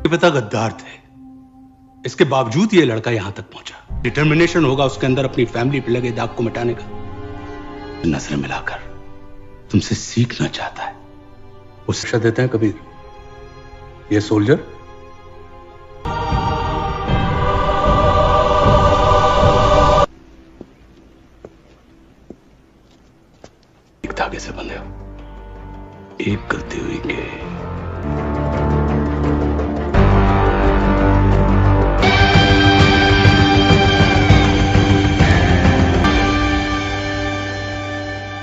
Speaker 7: ये पिता गद्दार थे, इसके बावजूद ये लड़का यहां तक पहुंचा। डिटर्मिनेशन होगा उसके अंदर अपनी फैमिली पे लगे दाग को मिटाने का। नजरें मिलाकर तुमसे सीखना चाहता है। वो शिक्षा देते हैं कबीर, ये सोल्जर एक धागे से बंधे हो। एक गलती हुई के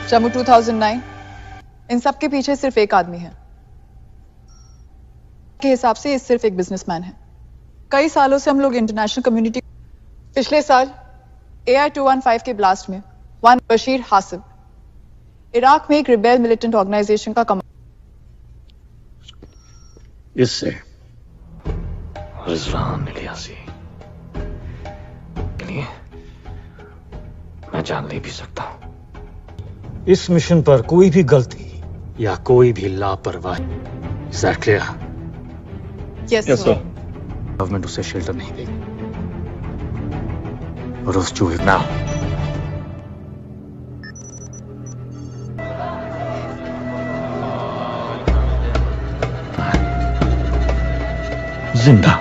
Speaker 8: जम्मू 2009, इन सब के पीछे सिर्फ एक आदमी है। के हिसाब से ये सिर्फ एक बिजनेसमैन है। कई सालों से हम लोग इंटरनेशनल कम्युनिटी, पिछले साल AI-215 के ब्लास्ट में वन बशीर हासिब इराक में एक रिबेल मिलिटेंट ऑर्गेनाइजेशन का
Speaker 13: इससे रिजवान इलियासी के लिए मैं जान ले भी सकता हूं। इस मिशन पर कोई भी गलती या कोई भी लापरवाही, is that clear?
Speaker 8: Yes sir.
Speaker 13: Government उसे शेल्टर नहीं देगी और उस चूहे ना जिंदा।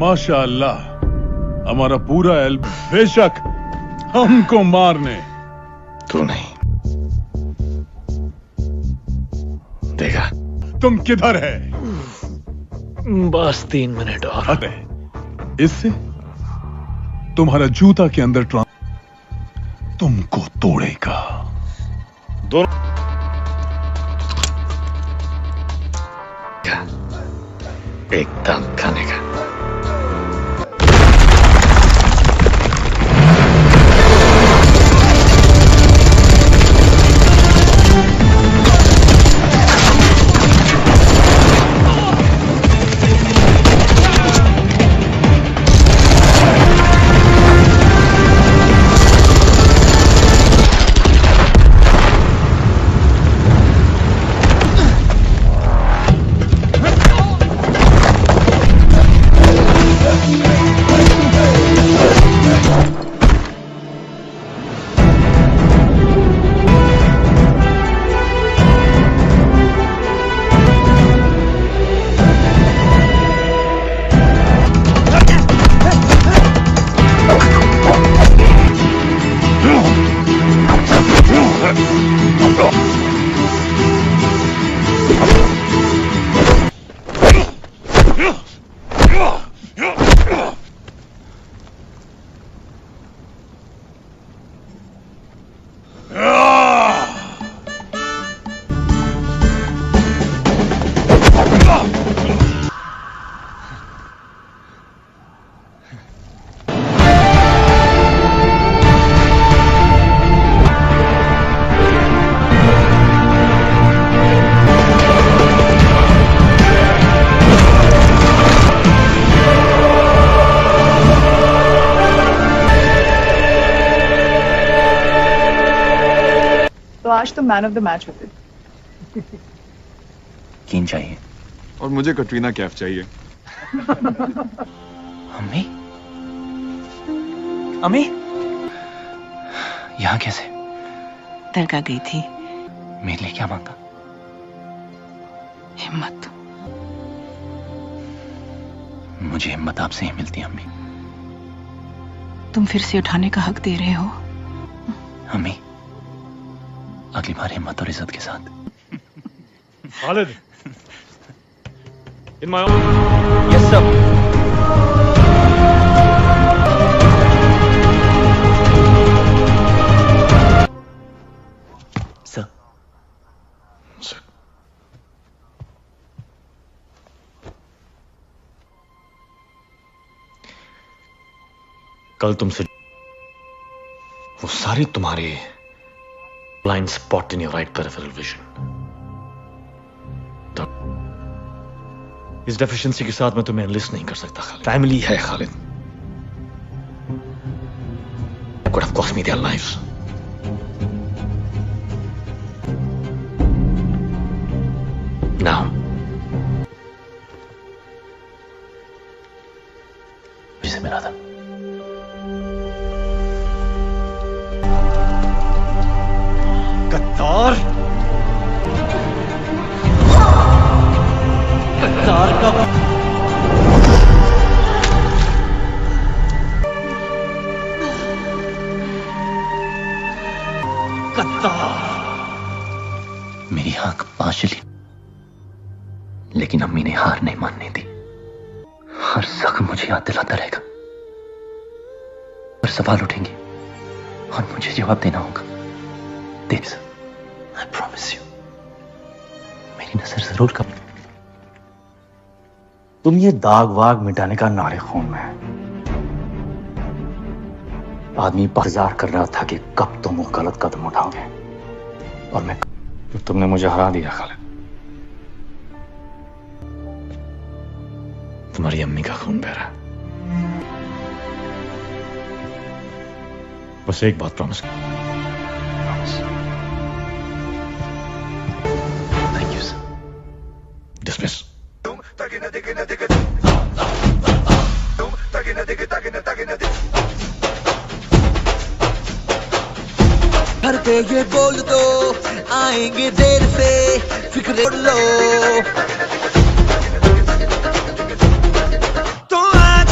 Speaker 10: माशाअल्लाह, हमारा पूरा एल्ब बेशक हमको मारने।
Speaker 1: तू नहीं देगा।
Speaker 10: तुम किधर है?
Speaker 1: बस 3 मिनट और।
Speaker 10: अबे, इससे तुम्हारा जूता के अंदर तुमको तोड़ेगा।
Speaker 1: दोनों एकदम खाने का।
Speaker 8: तो आज तो मैन ऑफ द मैच होते।
Speaker 17: कीन चाहिए
Speaker 2: और मुझे कटरीना कैफ चाहिए।
Speaker 17: अम्मी, अम्मी, यहाँ कैसे?
Speaker 14: दरगाह गई थी।
Speaker 17: मेरे लिए क्या मांगा?
Speaker 14: हिम्मत।
Speaker 17: मुझे हिम्मत आपसे ही मिलती है अम्मी।
Speaker 14: तुम फिर से उठाने का हक दे रहे हो।
Speaker 17: अम्मी, अगली बार हिम्मत और इज्जत के साथ।
Speaker 15: Khalid, in my own. Yes, sir.
Speaker 17: Sir.
Speaker 1: कल तुमसे वो सारी तुम्हारी blind spot in your right peripheral vision, इस डेफिशिएंसी के साथ मैं तुम्हें एनलिस्ट नहीं कर सकता खालिद। फैमिली है Khalid. It could have cost me their lives. Now,
Speaker 17: जिसे मिला था
Speaker 12: गद्दार, गद्दार का
Speaker 6: मेरी आंख पांचली, लेकिन अम्मी ने हार नहीं मानने दी। हर जख्म मुझे याद दिलाता रहेगा और सवाल उठेंगे और मुझे जवाब देना होगा। आई प्रॉमिस यू, मेरी नजर जरूर कम।
Speaker 3: तुम ये दाग वाग मिटाने का नारे खून में है। आदमी इंतजार कर रहा था कि कब तुम वो गलत कदम उठाओगे, और मैं तुमने मुझे हरा दिया खालिद।
Speaker 1: तुम्हारी अम्मी का खून बह रहा है। बस एक बात प्रॉमिस कर।
Speaker 6: Thank you sir.
Speaker 1: डिसमिस।
Speaker 12: घर पे ये बोल दो, आएंगे देर से, फिक्र लो। तो आज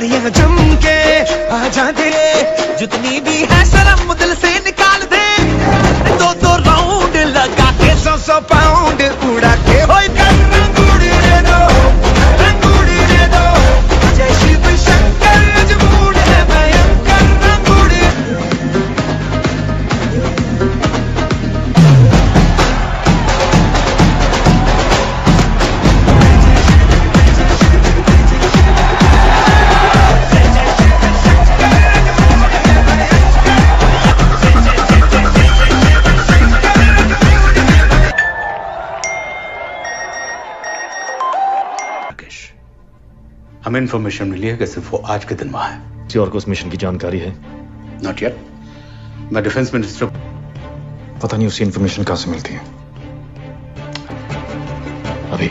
Speaker 12: बारियां जम के आ जा तेरे जितनी भी है शर्म दिल से निकाल दे 2-2 राउंड लगा के 100 पाउंड उड़ा के होय कर रंगूड़ी दे दो जय शिव शंकर मजबूर है भयंकर रंगूड़ी
Speaker 7: हमें इंफॉर्मेशन मिली है कि सिर्फ वो आज के दिन वहां है।
Speaker 1: किसी और को उस मिशन की जानकारी है?
Speaker 7: Not yet. मैं डिफेंस मिनिस्टर
Speaker 1: पता नहीं उसी इंफॉर्मेशन कहां से मिलती है। अभी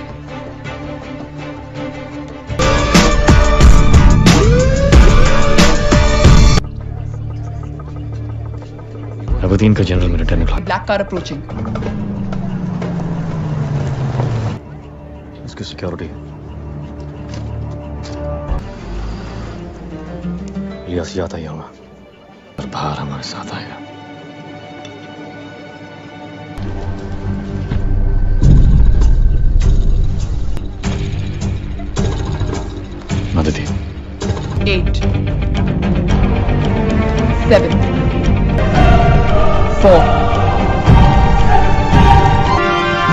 Speaker 1: अबदीन का जनरल मिलिट्री ने
Speaker 8: ब्लैक कार अप्रोचिंग।
Speaker 1: इसकी सिक्योरिटी इलियास याद आई होगा और बाहर हमारे साथ आएगा। मददी
Speaker 8: 8 7 4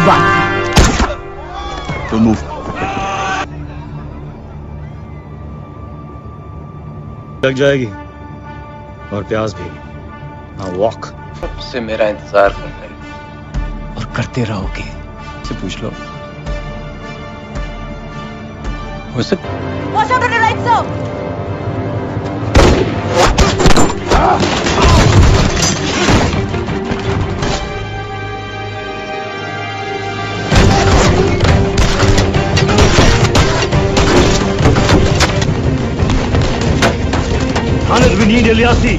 Speaker 8: 1
Speaker 7: Don't move.
Speaker 13: लग जाएगी और प्यास भी। हाँ वॉक।
Speaker 18: से मेरा इंतजार कर रहे और करते रहोगे। से पूछ लो। हो सकता
Speaker 12: Watch out on the right, sir.
Speaker 13: Khalid, we need Ilyasi.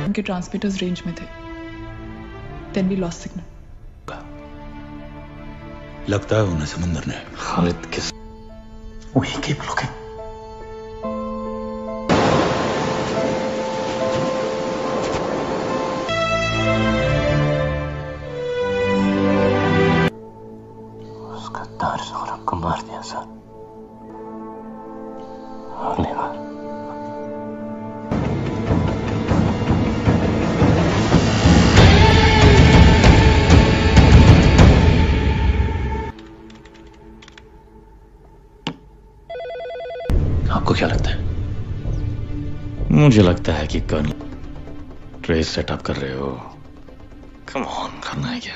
Speaker 8: उनके ट्रांसमीटर्स रेंज में थे। Then we lost signal.
Speaker 7: लगता है उन्हें समुंदर ने।
Speaker 1: खालिद किस
Speaker 3: We keep looking. उसका तार सौरभ को मार दिया सर। अगली बार
Speaker 6: आपको क्या लगता है?
Speaker 1: मुझे लगता है कि कर्नल ट्रेस सेटअप कर रहे हो। कम ऑन, करना है क्या?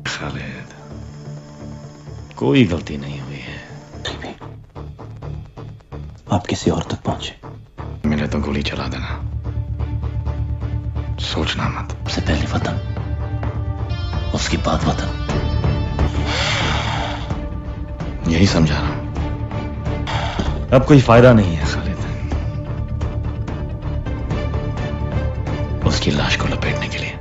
Speaker 1: खालिद, कोई गलती नहीं हुई है।
Speaker 6: आप किसी और तक पहुंचे।
Speaker 1: मिले तो गोली चला देना, सोचना मत।
Speaker 6: सबसे पहले वतन, उसके बाद वतन।
Speaker 1: यही समझा रहा हूं। अब कोई फायदा नहीं है खालिद, उसकी लाश को लपेटने के लिए।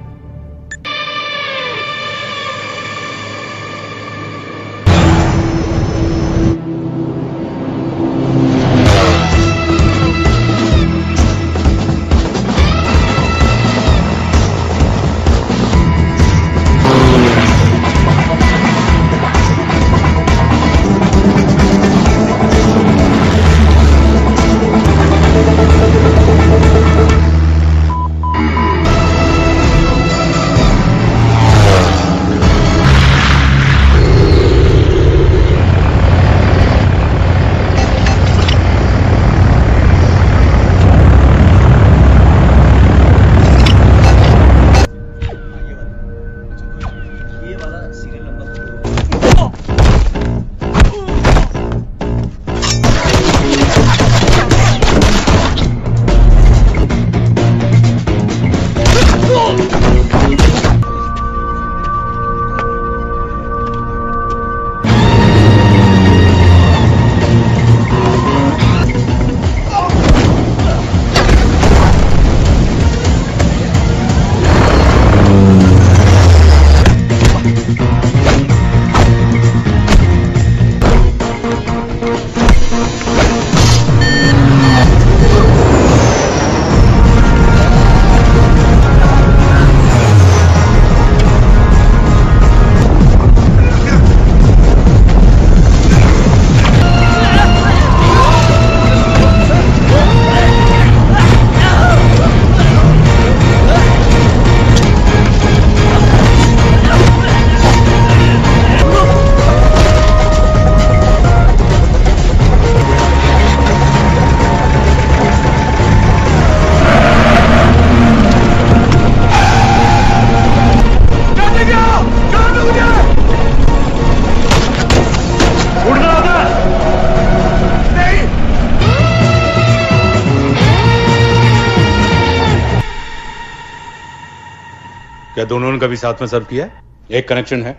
Speaker 7: क्या दोनों ने कभी साथ में सर्व किया है? एक कनेक्शन है,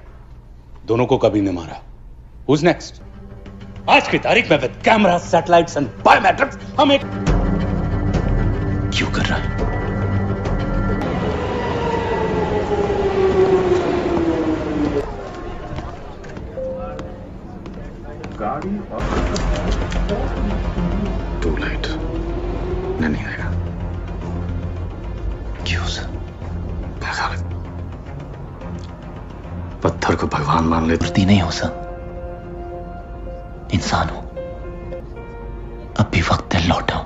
Speaker 7: दोनों को कभी नहीं मारा। Who's next? आज की तारीख में with camera, satellites and biometrics हम एक
Speaker 6: क्यों कर रहा है?
Speaker 1: टू लाइट, नहीं आएगा।
Speaker 6: क्यों सर?
Speaker 1: खालिद, पत्थर को भगवान मान लेते
Speaker 6: प्रति नहीं हो सर, इंसान हो। अब भी वक्त है लौटा।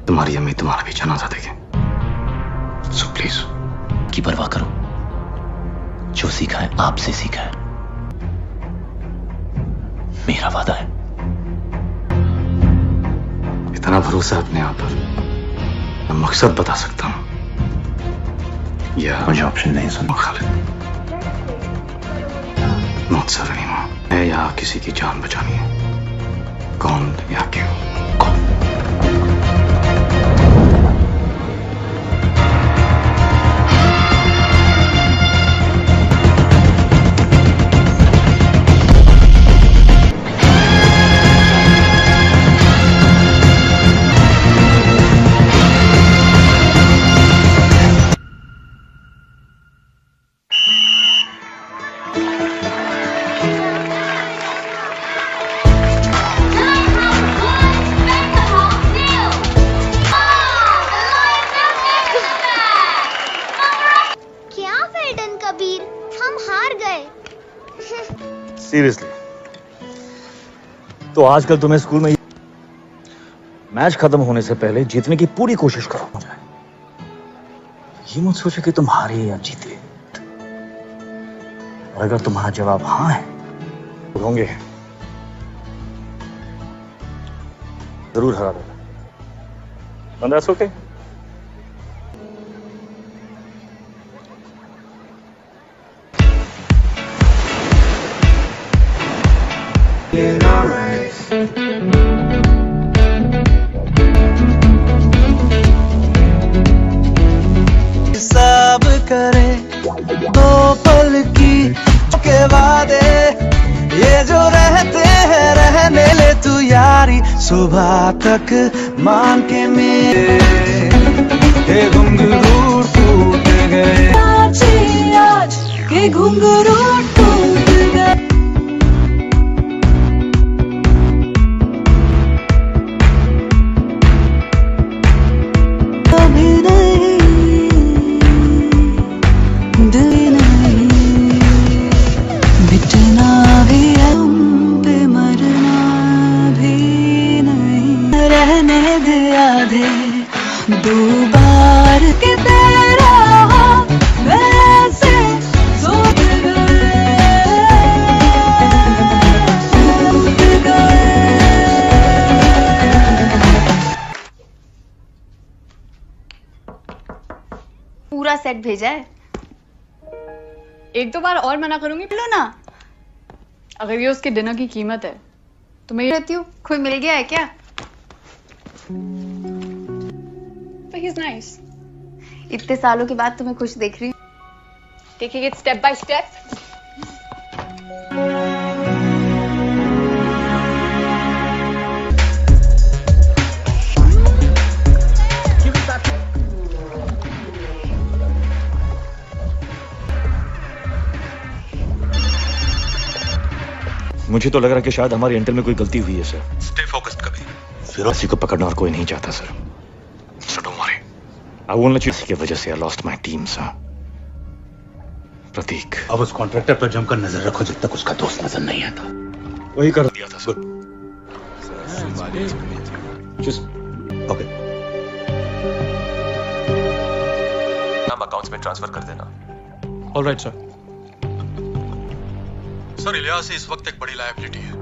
Speaker 1: तुम्हारी अम्मी तुम्हारा भी जनाजा देखे, सो प्लीज
Speaker 6: की परवाह करो। जो सीखा है आपसे सीखा है, मेरा वादा है।
Speaker 1: इतना भरोसा अपने आप पर, मैं मकसद बता सकता हूं। या
Speaker 6: मुझे ऑप्शन नहीं सुन
Speaker 1: खालिद, नॉट सर एनीमोर। है या किसी की जान बचानी है, कौन या क्यों?
Speaker 13: सीरियसली, तो आजकल तुम्हें स्कूल में मैच खत्म होने से पहले जीतने की पूरी कोशिश करो। ये मत सोचो कि तुम हारे या जीते, और अगर तुम्हारा जवाब हाँ है तो होंगे जरूर हरा देगा। That's okay?
Speaker 12: सब करे दो पल की के वादे, ये जो रहते हैं रहने ले तू यारी। सुबह तक मान के मेरे घुंघरू टूट गए, आज के घुंघरू टूट गए। दो बार के तेरा वैसे सोच
Speaker 14: पूरा सेट भेजा है।
Speaker 8: एक दो बार और मना करूंगी, लो ना। अगर ये उसके डिनर की कीमत है तो मैं
Speaker 14: रहती हूँ। कोई मिल गया है क्या?
Speaker 8: But he's nice.
Speaker 14: इतने सालों के बाद तुम्हें खुश देख रही हूँ।
Speaker 8: Taking it step by step.
Speaker 13: मुझे तो लग रहा है कि शायद हमारी इंटर में कोई गलती हुई है सर।
Speaker 7: स्टे फोकस्ड कभी।
Speaker 1: फिरोजी को पकड़ना और कोई नहीं चाहता sir. So don't worry. I won't let you की वजह से I lost my team sir. Prateek,
Speaker 7: अब उस कॉन्ट्रैक्टर पर जमकर नजर रखो जब तक उसका दोस्त नजर नहीं आता।
Speaker 13: वही कर
Speaker 1: दिया था सर।
Speaker 15: Just okay. नाम अकाउंट्स में ट्रांसफर कर देना।
Speaker 5: All right sir. Sir Ilyas इस वक्त एक बड़ी लायबिलिटी है।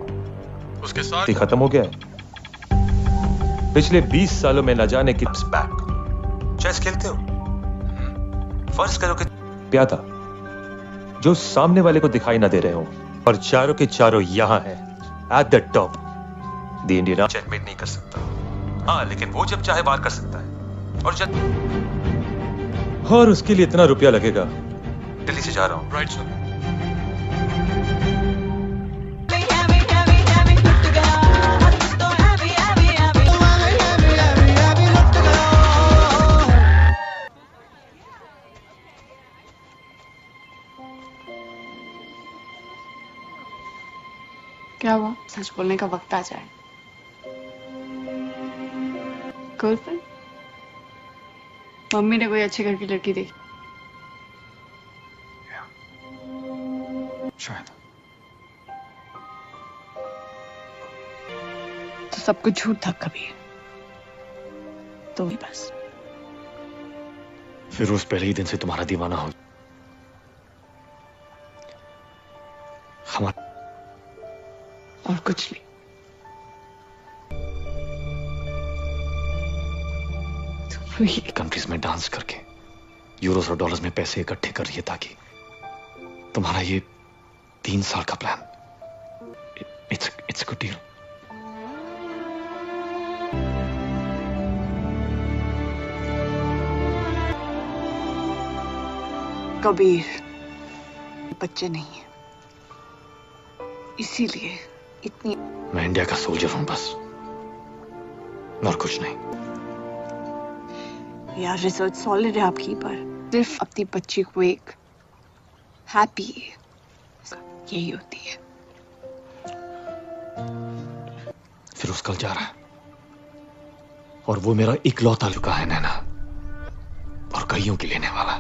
Speaker 5: उसके साथ
Speaker 15: खत्म हो गया है। पिछले 20 सालों में न जाने किप्स बैक। चेस खेलते हो? फर्ज करो कि प्या था जो सामने वाले को दिखाई ना दे रहे हो, और चारों के चारों यहां है at the top. The Indian checkmate नहीं कर सकता। हाँ, लेकिन वो जब चाहे बाहर कर सकता है, और जब और उसके लिए इतना रुपया लगेगा। दिल्ली से जा रहा हूँ। Right sir.
Speaker 14: क्या हुआ? सच बोलने का वक्त आ जाए। गर्लफ्रेंड? मम्मी ने कोई अच्छे घर की लड़की देखी?
Speaker 1: शायद।
Speaker 14: तो सब कुछ झूठ था कभी तो ही बस।
Speaker 1: फिरोज पहले ही दिन से तुम्हारा दीवाना हो। हमारा
Speaker 14: और कुछ नहीं।
Speaker 1: कंट्रीज में डांस करके यूरोस और डॉलर्स में पैसे इकट्ठे कर रही है ताकि तुम्हारा ये 3 साल का plan. It's good deal.
Speaker 14: Kabir बच्चे नहीं है, इसीलिए इतनी।
Speaker 1: मैं इंडिया का सोल्जर हूं बस, और कुछ नहीं।
Speaker 14: यार रिजल्ट सॉलिड है आपकी, पर सिर्फ अपनी बच्ची को एक हैप्पी यही होती है।
Speaker 1: फिरोज कल जा रहा है और वो मेरा इकलौता चुका है नैना, और कईयों की लेने वाला।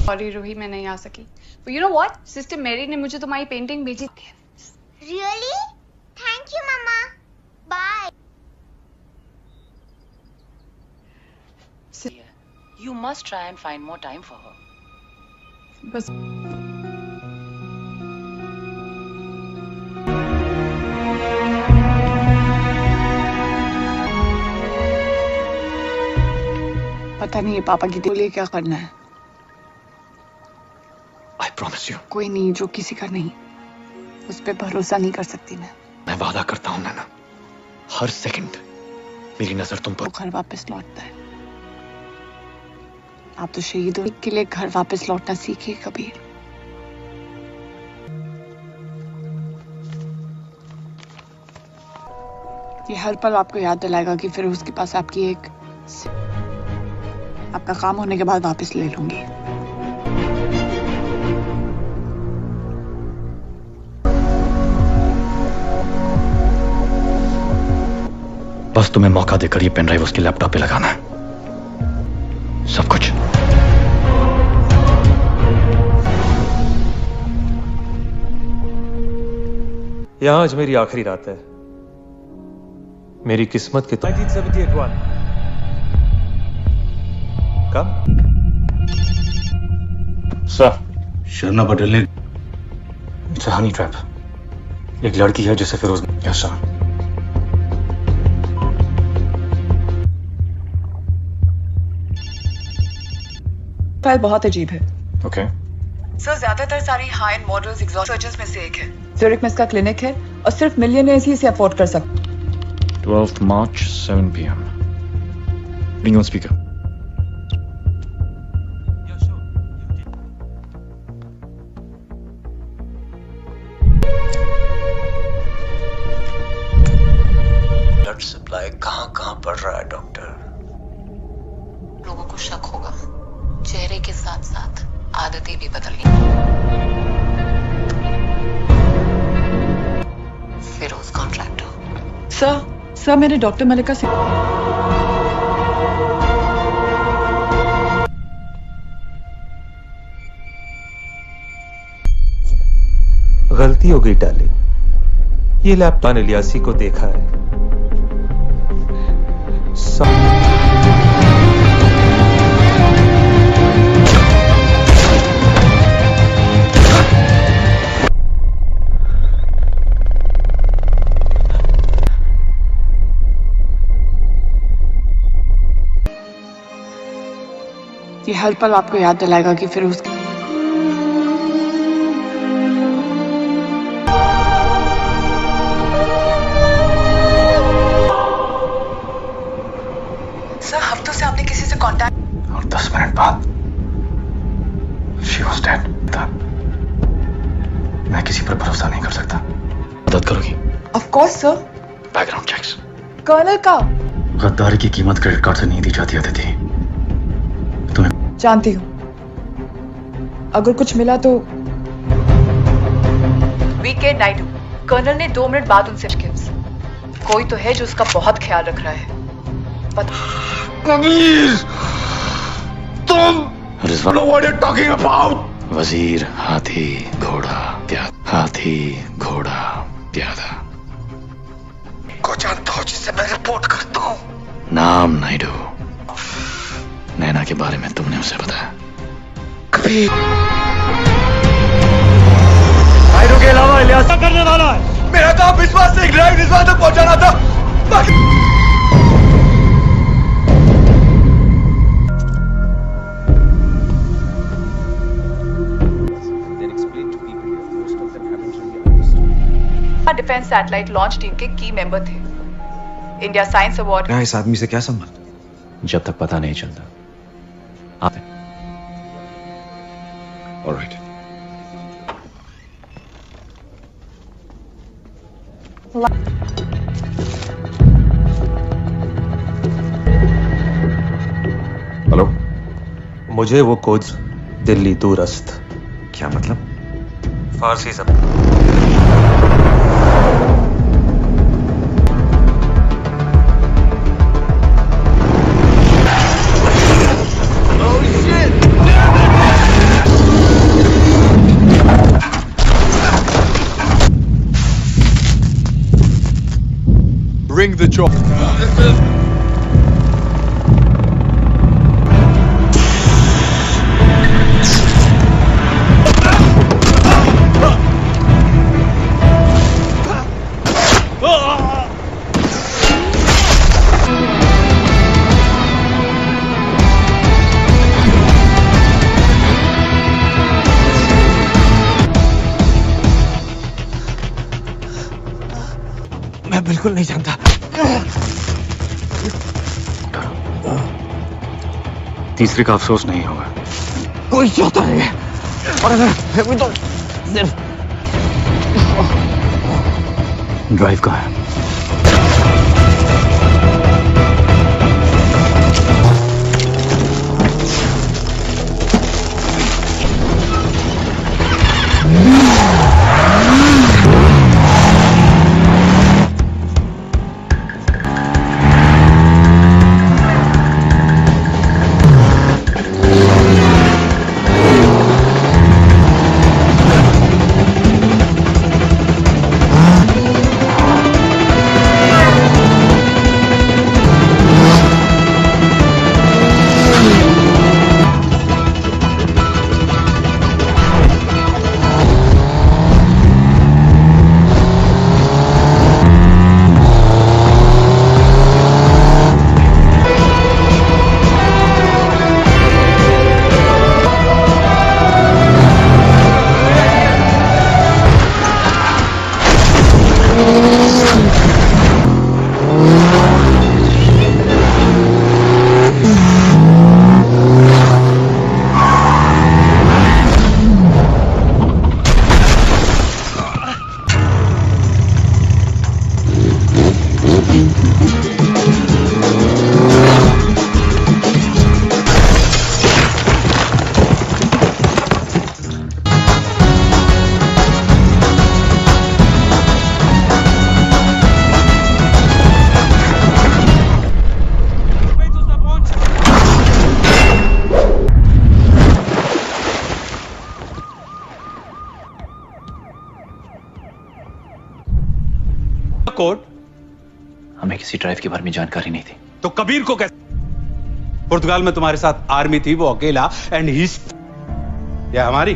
Speaker 14: सॉरी रूही, मैं नहीं आ सकी। But you know what? Sister Mary ने मुझे तुम्हारी पेंटिंग भेजी।
Speaker 16: Really? Thank you, Mama. Bye.
Speaker 21: You must try and find more time for her.
Speaker 14: बस पता नहीं है पापा की बोलिए क्या करना है।
Speaker 1: I promise you.
Speaker 14: कोई नहीं, जो किसी का नहीं, उस पे भरोसा नहीं कर सकती मैं
Speaker 1: वादा करता हूं नैना, हर सेकंड मेरी नजर तुम पर।
Speaker 14: घर वापस लौटता है। आप तो शहीदों के लिए घर वापस लौटना सीखिए कबीर। ये हर पल आपको याद दिलाएगा कि फिर उसके पास आपकी एक आपका काम होने के बाद वापस ले लूंगी।
Speaker 1: बस तुम्हें मौका देकर ये पेन ड्राइव उसके लैपटॉप पे लगाना है, सब कुछ।
Speaker 15: यहां आज मेरी आखिरी रात है। मेरी किस्मत के 1978 कब?
Speaker 1: सर,
Speaker 7: शर्ना पटेल ने
Speaker 1: हनी ट्रैप। एक लड़की है जिसे फिरोज। Yes sir.
Speaker 8: फाइल बहुत अजीब है।
Speaker 1: ओके।
Speaker 8: सर ज्यादातर सारी हाई एंड मॉडल्स एग्जॉस्ट सर्जर्स में से एक है। ज़ुरिक में इसका क्लिनिक है और सिर्फ मिलियनेयर्स ही इसे अफोर्ड कर सकते।
Speaker 1: 12th March 7 PM. Being on speaker.
Speaker 17: Blood supply कहां बढ़ रहा है डॉक्टर?
Speaker 11: लोगों को शक होगा, चेहरे के साथ साथ आदतें भी बदलनी। फिरोज कॉन्ट्रैक्टर।
Speaker 8: सर मैंने डॉक्टर मलिका से
Speaker 15: गलती हो गई डाली। ये लैपटॉप ने लियासी को देखा है।
Speaker 14: ये हर पल आपको याद दिलाएगा कि फिर उसके
Speaker 3: बाद शी वॉज डेड था। मैं किसी पर भरोसा नहीं कर सकता। मदद करोगी?
Speaker 8: Of course sir.
Speaker 3: Background checks.
Speaker 8: Colonel का
Speaker 3: गद्दारी की कीमत क्रेडिट कार्ड से नहीं दी जाती अदिति। तुम्हें
Speaker 8: जानती हूँ, अगर कुछ मिला तो। वीके नायडू, कर्नल ने 2 मिनट बाद उनसे कोई तो है जो उसका बहुत ख्याल रख रहा है।
Speaker 1: कबीर, तुम know what you're talking about? वजीर हाथी घोड़ा प्यादा, हाथी घोड़ा प्यादा
Speaker 12: को जानता हो जिससे मैं रिपोर्ट करता हूँ।
Speaker 1: नाम नायडू। नैना के बारे में तुमने उसे बताया?
Speaker 12: कबीर
Speaker 13: नायडू के अलावा इलियास क्या करने वाला है?
Speaker 12: मेरा काम विश्वास से ग्राहक विश्वास तक पहुंचाना था।
Speaker 8: डिफेंस सैटेलाइट लॉन्च टीम के की मेंबर थे। India science award.
Speaker 17: इस आदमी से क्या संबंध? जब तक पता नहीं चलता।
Speaker 1: ऑलराइट।
Speaker 15: हेलो, मुझे वो कोड्स दिल्ली दूरस्थ।
Speaker 17: क्या मतलब?
Speaker 15: फारसी सब।
Speaker 10: Bring the chop.
Speaker 13: मैं बिल्कुल नहीं जानता।
Speaker 3: तीसरे का अफसोस नहीं होगा।
Speaker 13: कोई चाहता नहीं है, और अगर मैं तो सिर्फ
Speaker 3: ड्राइव कहाँ है?
Speaker 7: कोड?
Speaker 17: हमें किसी ड्राइव के बारे में जानकारी नहीं थी।
Speaker 7: तो कबीर को कैसे? पुर्तगाल में तुम्हारे साथ आर्मी थी, वो अकेला एंड ही। या हमारी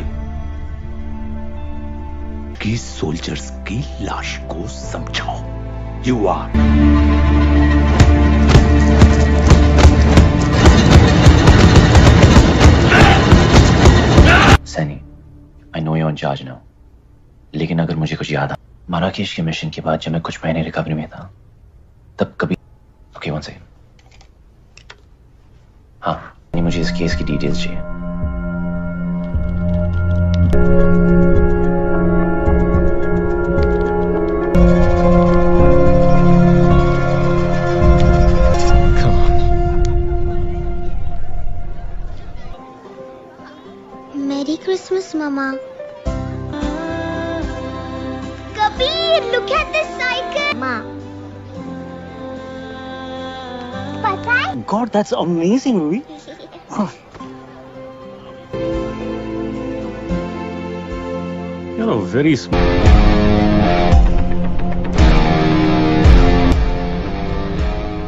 Speaker 7: की सोल्जर्स की लाश को समझाओ। You are
Speaker 17: Saini, I know you on charge now, लेकिन अगर मुझे कुछ याद आ, माराकेश के मिशन के बाद जब मैं कुछ महीने रिकवरी में था, तब कभी ओके वन सेकंड। हाँ, नहीं, मुझे इस केस की डिटेल्स चाहिए।
Speaker 16: Merry Christmas, Mama. Kabir, look at this cycle. Ma. Pata hai?
Speaker 13: God, that's amazing, Ruhi. You're a very smart.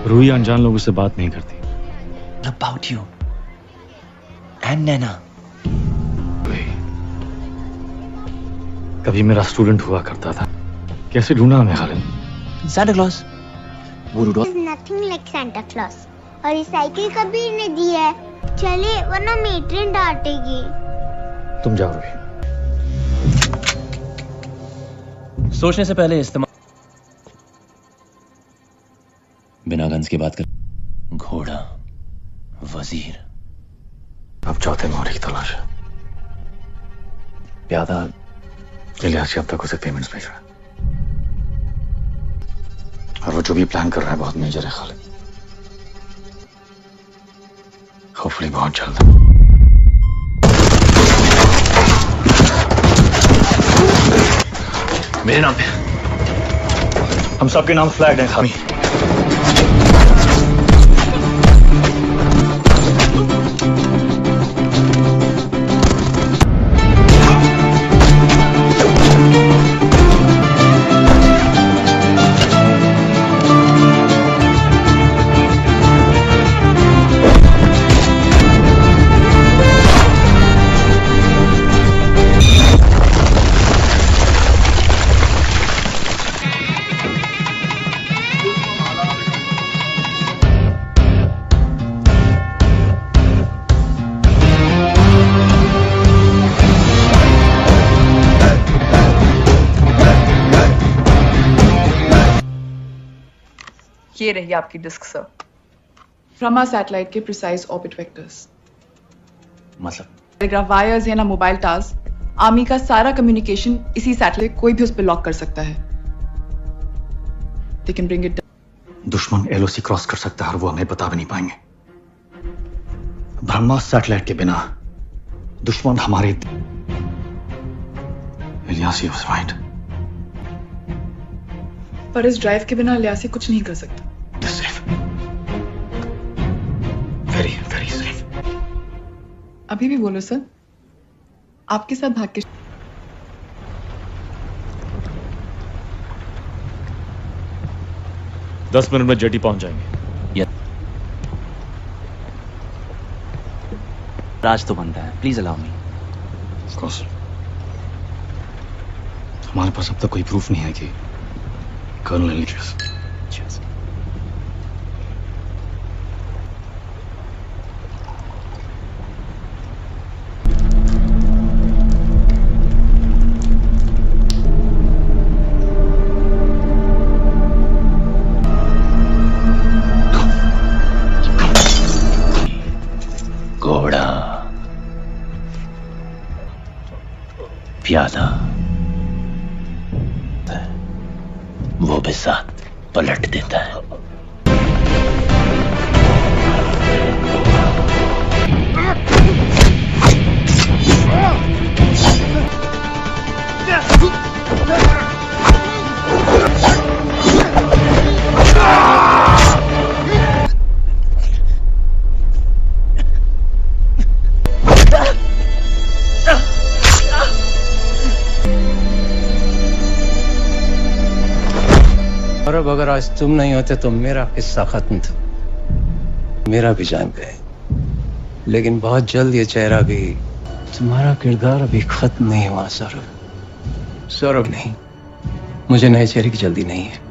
Speaker 13: Ruhi अनजान लोगों से बात नहीं करती।
Speaker 17: About you and Nana.
Speaker 13: कभी मेरा स्टूडेंट हुआ करता था। कैसे ढूंढा हमें Khalid?
Speaker 17: Santa Claus.
Speaker 16: Is nothing like Santa Claus. और ये साइकिल कबीर ने दी है। चले वरना मेट्रेन डांटेगी।
Speaker 13: तुम जाओ रूही।
Speaker 17: सोचने से पहले इस्तेमाल। बिना गन्स की बात कर। घोड़ा, वजीर।
Speaker 13: अब चौथे मोहरे की तलाश है।
Speaker 17: प्यादा
Speaker 13: इलियासी अब तक उसे पेमेंट्स भेज रहा है और वो जो भी प्लान कर रहा है बहुत मेजर है खालिद। होपफुली बहुत जल्द।
Speaker 17: मेरे नाम पे
Speaker 13: हम सबके नाम फ्लैग हैं खामी।
Speaker 8: ये रही आपकी डिस्क सर। ब्रह्मा सैटेलाइट के प्रिसाइज ऑर्बिट वेक्टर्स।
Speaker 17: मतलब
Speaker 8: टेलीग्राफ वायर्स या ना मोबाइल टावर्स, आर्मी का सारा कम्युनिकेशन इसी सैटेलाइट कोई भी उस पर लॉक कर सकता है। They can bring it down.
Speaker 13: दुश्मन एलओसी क्रॉस कर सकता है और वो हमें बता भी नहीं पाएंगे। ब्रह्मा सैटेलाइट के बिना दुश्मन हमारे। Ilyasi was right.
Speaker 8: पर इस ड्राइव के बिना इलियासी कुछ नहीं कर सकता।
Speaker 13: Very very safe.
Speaker 8: अभी भी बोलो सर, आपके साथ भाग के।
Speaker 15: दस मिनट में जेटी पहुंच जाएंगे।
Speaker 17: राज तो बनता है, प्लीज अलाउ मी।
Speaker 13: हमारे पास अब तक कोई प्रूफ नहीं है कि कर्नल इलियास।
Speaker 17: घोड़ा, प्यादा, वो भी साथ पलट देता है।
Speaker 18: और अब अगर आज तुम नहीं होते तो मेरा हिस्सा खत्म था। मेरा भी जान गए, लेकिन बहुत जल्द ये चेहरा भी। तुम्हारा किरदार अभी खत्म नहीं हुआ सौरभ। सौरभ नहीं, मुझे नए चेहरे की जल्दी नहीं है।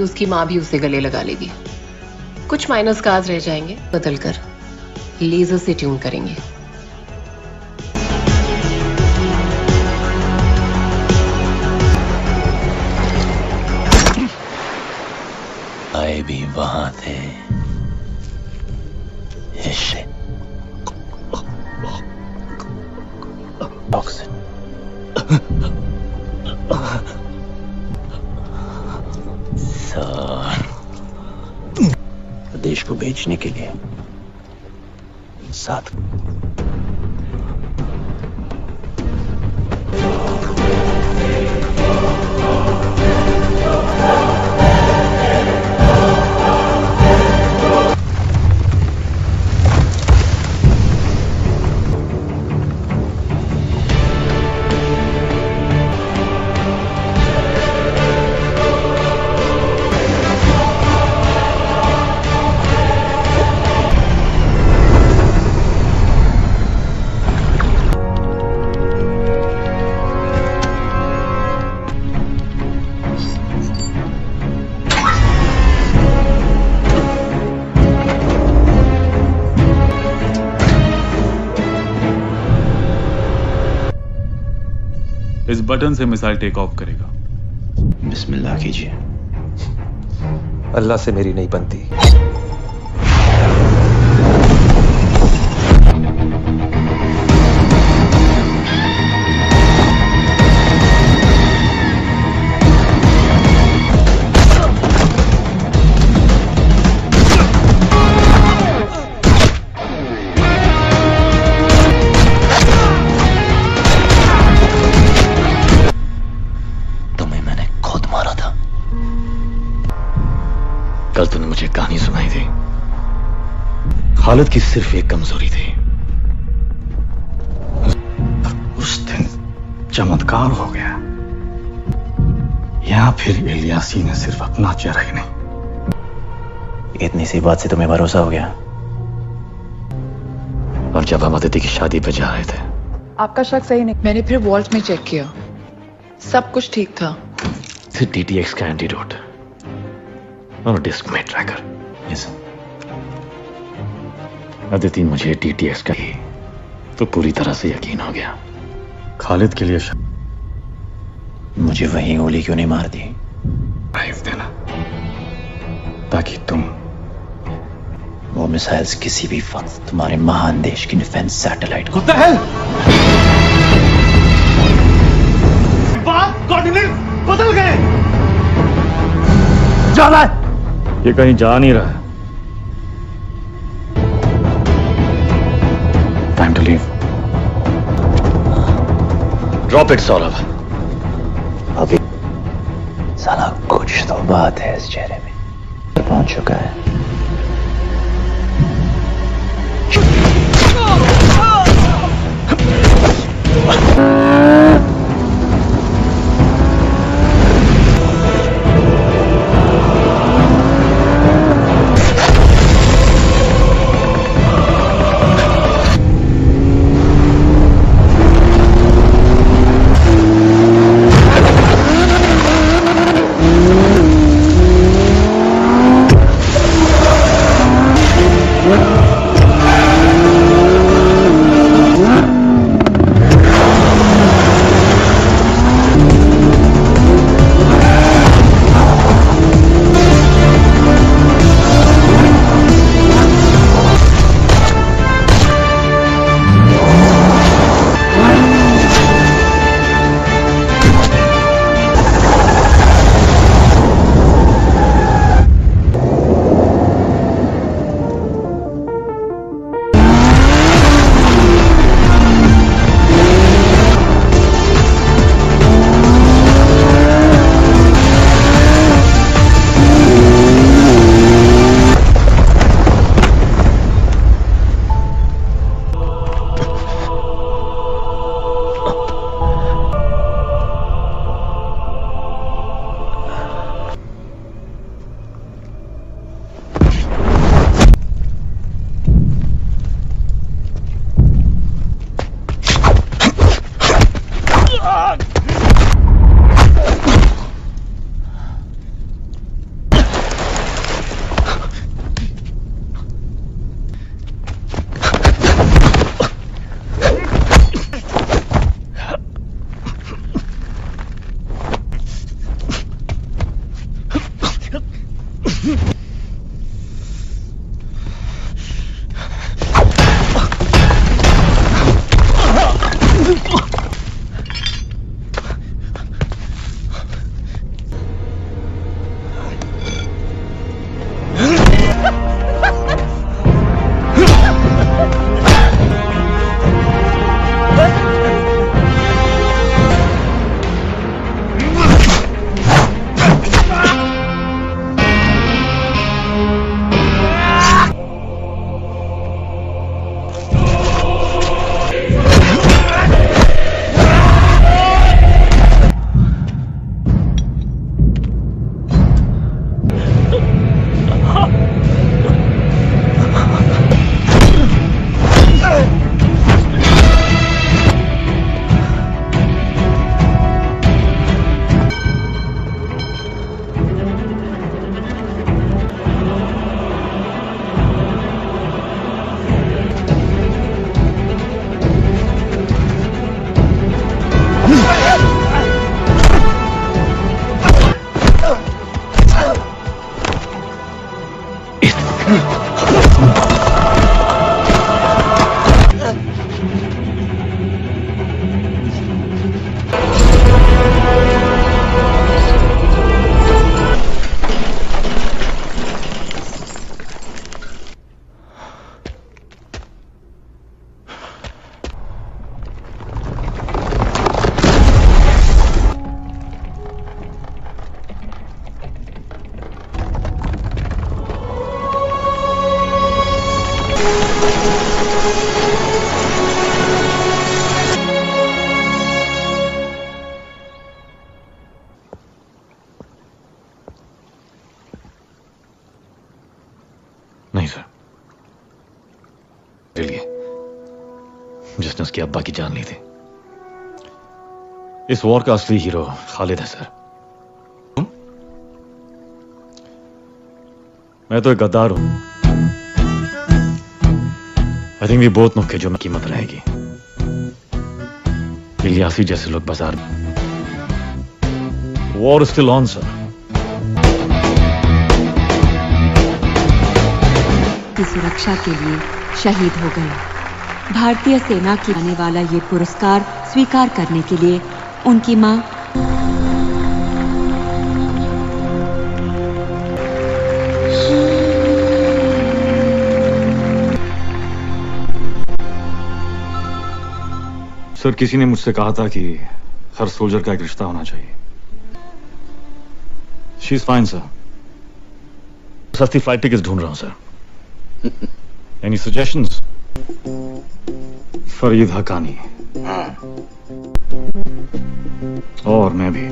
Speaker 11: उसकी माँ भी उसे गले लगा लेगी। कुछ माइनस कार्स रह जाएंगे, बदलकर लेजर से ट्यून करेंगे।
Speaker 17: आए भी वहां थे। टॉक्सिन। देश को बेचने के लिए साथ
Speaker 10: इस बटन से मिसाइल टेक ऑफ करेगा।
Speaker 17: बिस्मिल्लाह कीजिए।
Speaker 15: अल्लाह से मेरी नहीं बनती।
Speaker 1: कल तूने मुझे कहानी सुनाई थी। खालिद की सिर्फ एक कमजोरी थी, उस दिन चमत्कार हो गया। या फिर इलियासी ने सिर्फ अपना चेहरा ही नहीं।
Speaker 17: इतनी सी बात से तुम्हें भरोसा हो गया?
Speaker 1: और जब हम अदिति की शादी पे जा रहे थे,
Speaker 8: आपका शक सही नहीं। मैंने फिर वॉल्ट में चेक किया, सब कुछ ठीक था।
Speaker 1: DTX का एंटीडोट और डिस्क में ट्रैकर।
Speaker 17: यस।
Speaker 1: अदिति मुझे DTX का ही तो पूरी तरह से यकीन हो गया। खालिद के लिए
Speaker 17: मुझे वही गोली क्यों नहीं मार दी?
Speaker 1: लाइफ देना ताकि तुम
Speaker 17: वो मिसाइल्स किसी भी वक्त तुम्हारे महान देश की डिफेंस सैटेलाइट को
Speaker 12: कोऑर्डिनेट बदल गए।
Speaker 13: जाना है। ये कहीं जा नहीं रहा।
Speaker 1: Time to leave. Drop it Saurabh.
Speaker 17: अभी साला कुछ तो बात है इस चेहरे में। पहुंच चुका है।
Speaker 1: नहीं सर, मेरे लिए जिसने उसके अब्बा की जान ली थी। इस वॉर का असली हीरो खालिद है सर। मैं तो एक गद्दार हूं। I think we both know कि जो में कीमत रहेगी। इलियासी जैसे लोग बाजार में। War still on sir.
Speaker 19: की सुरक्षा के लिए शहीद हो गए। भारतीय सेना की आने वाला ये पुरस्कार स्वीकार करने के लिए उनकी मां
Speaker 1: सर, किसी ने मुझसे कहा था कि हर सोल्जर का एक रिश्ता होना चाहिए। She is fine sir. सस्ती फ्लाइट टिकट्स ढूंढ रहा हूं sir. Any suggestions? Farid Haqqani और मैं भी।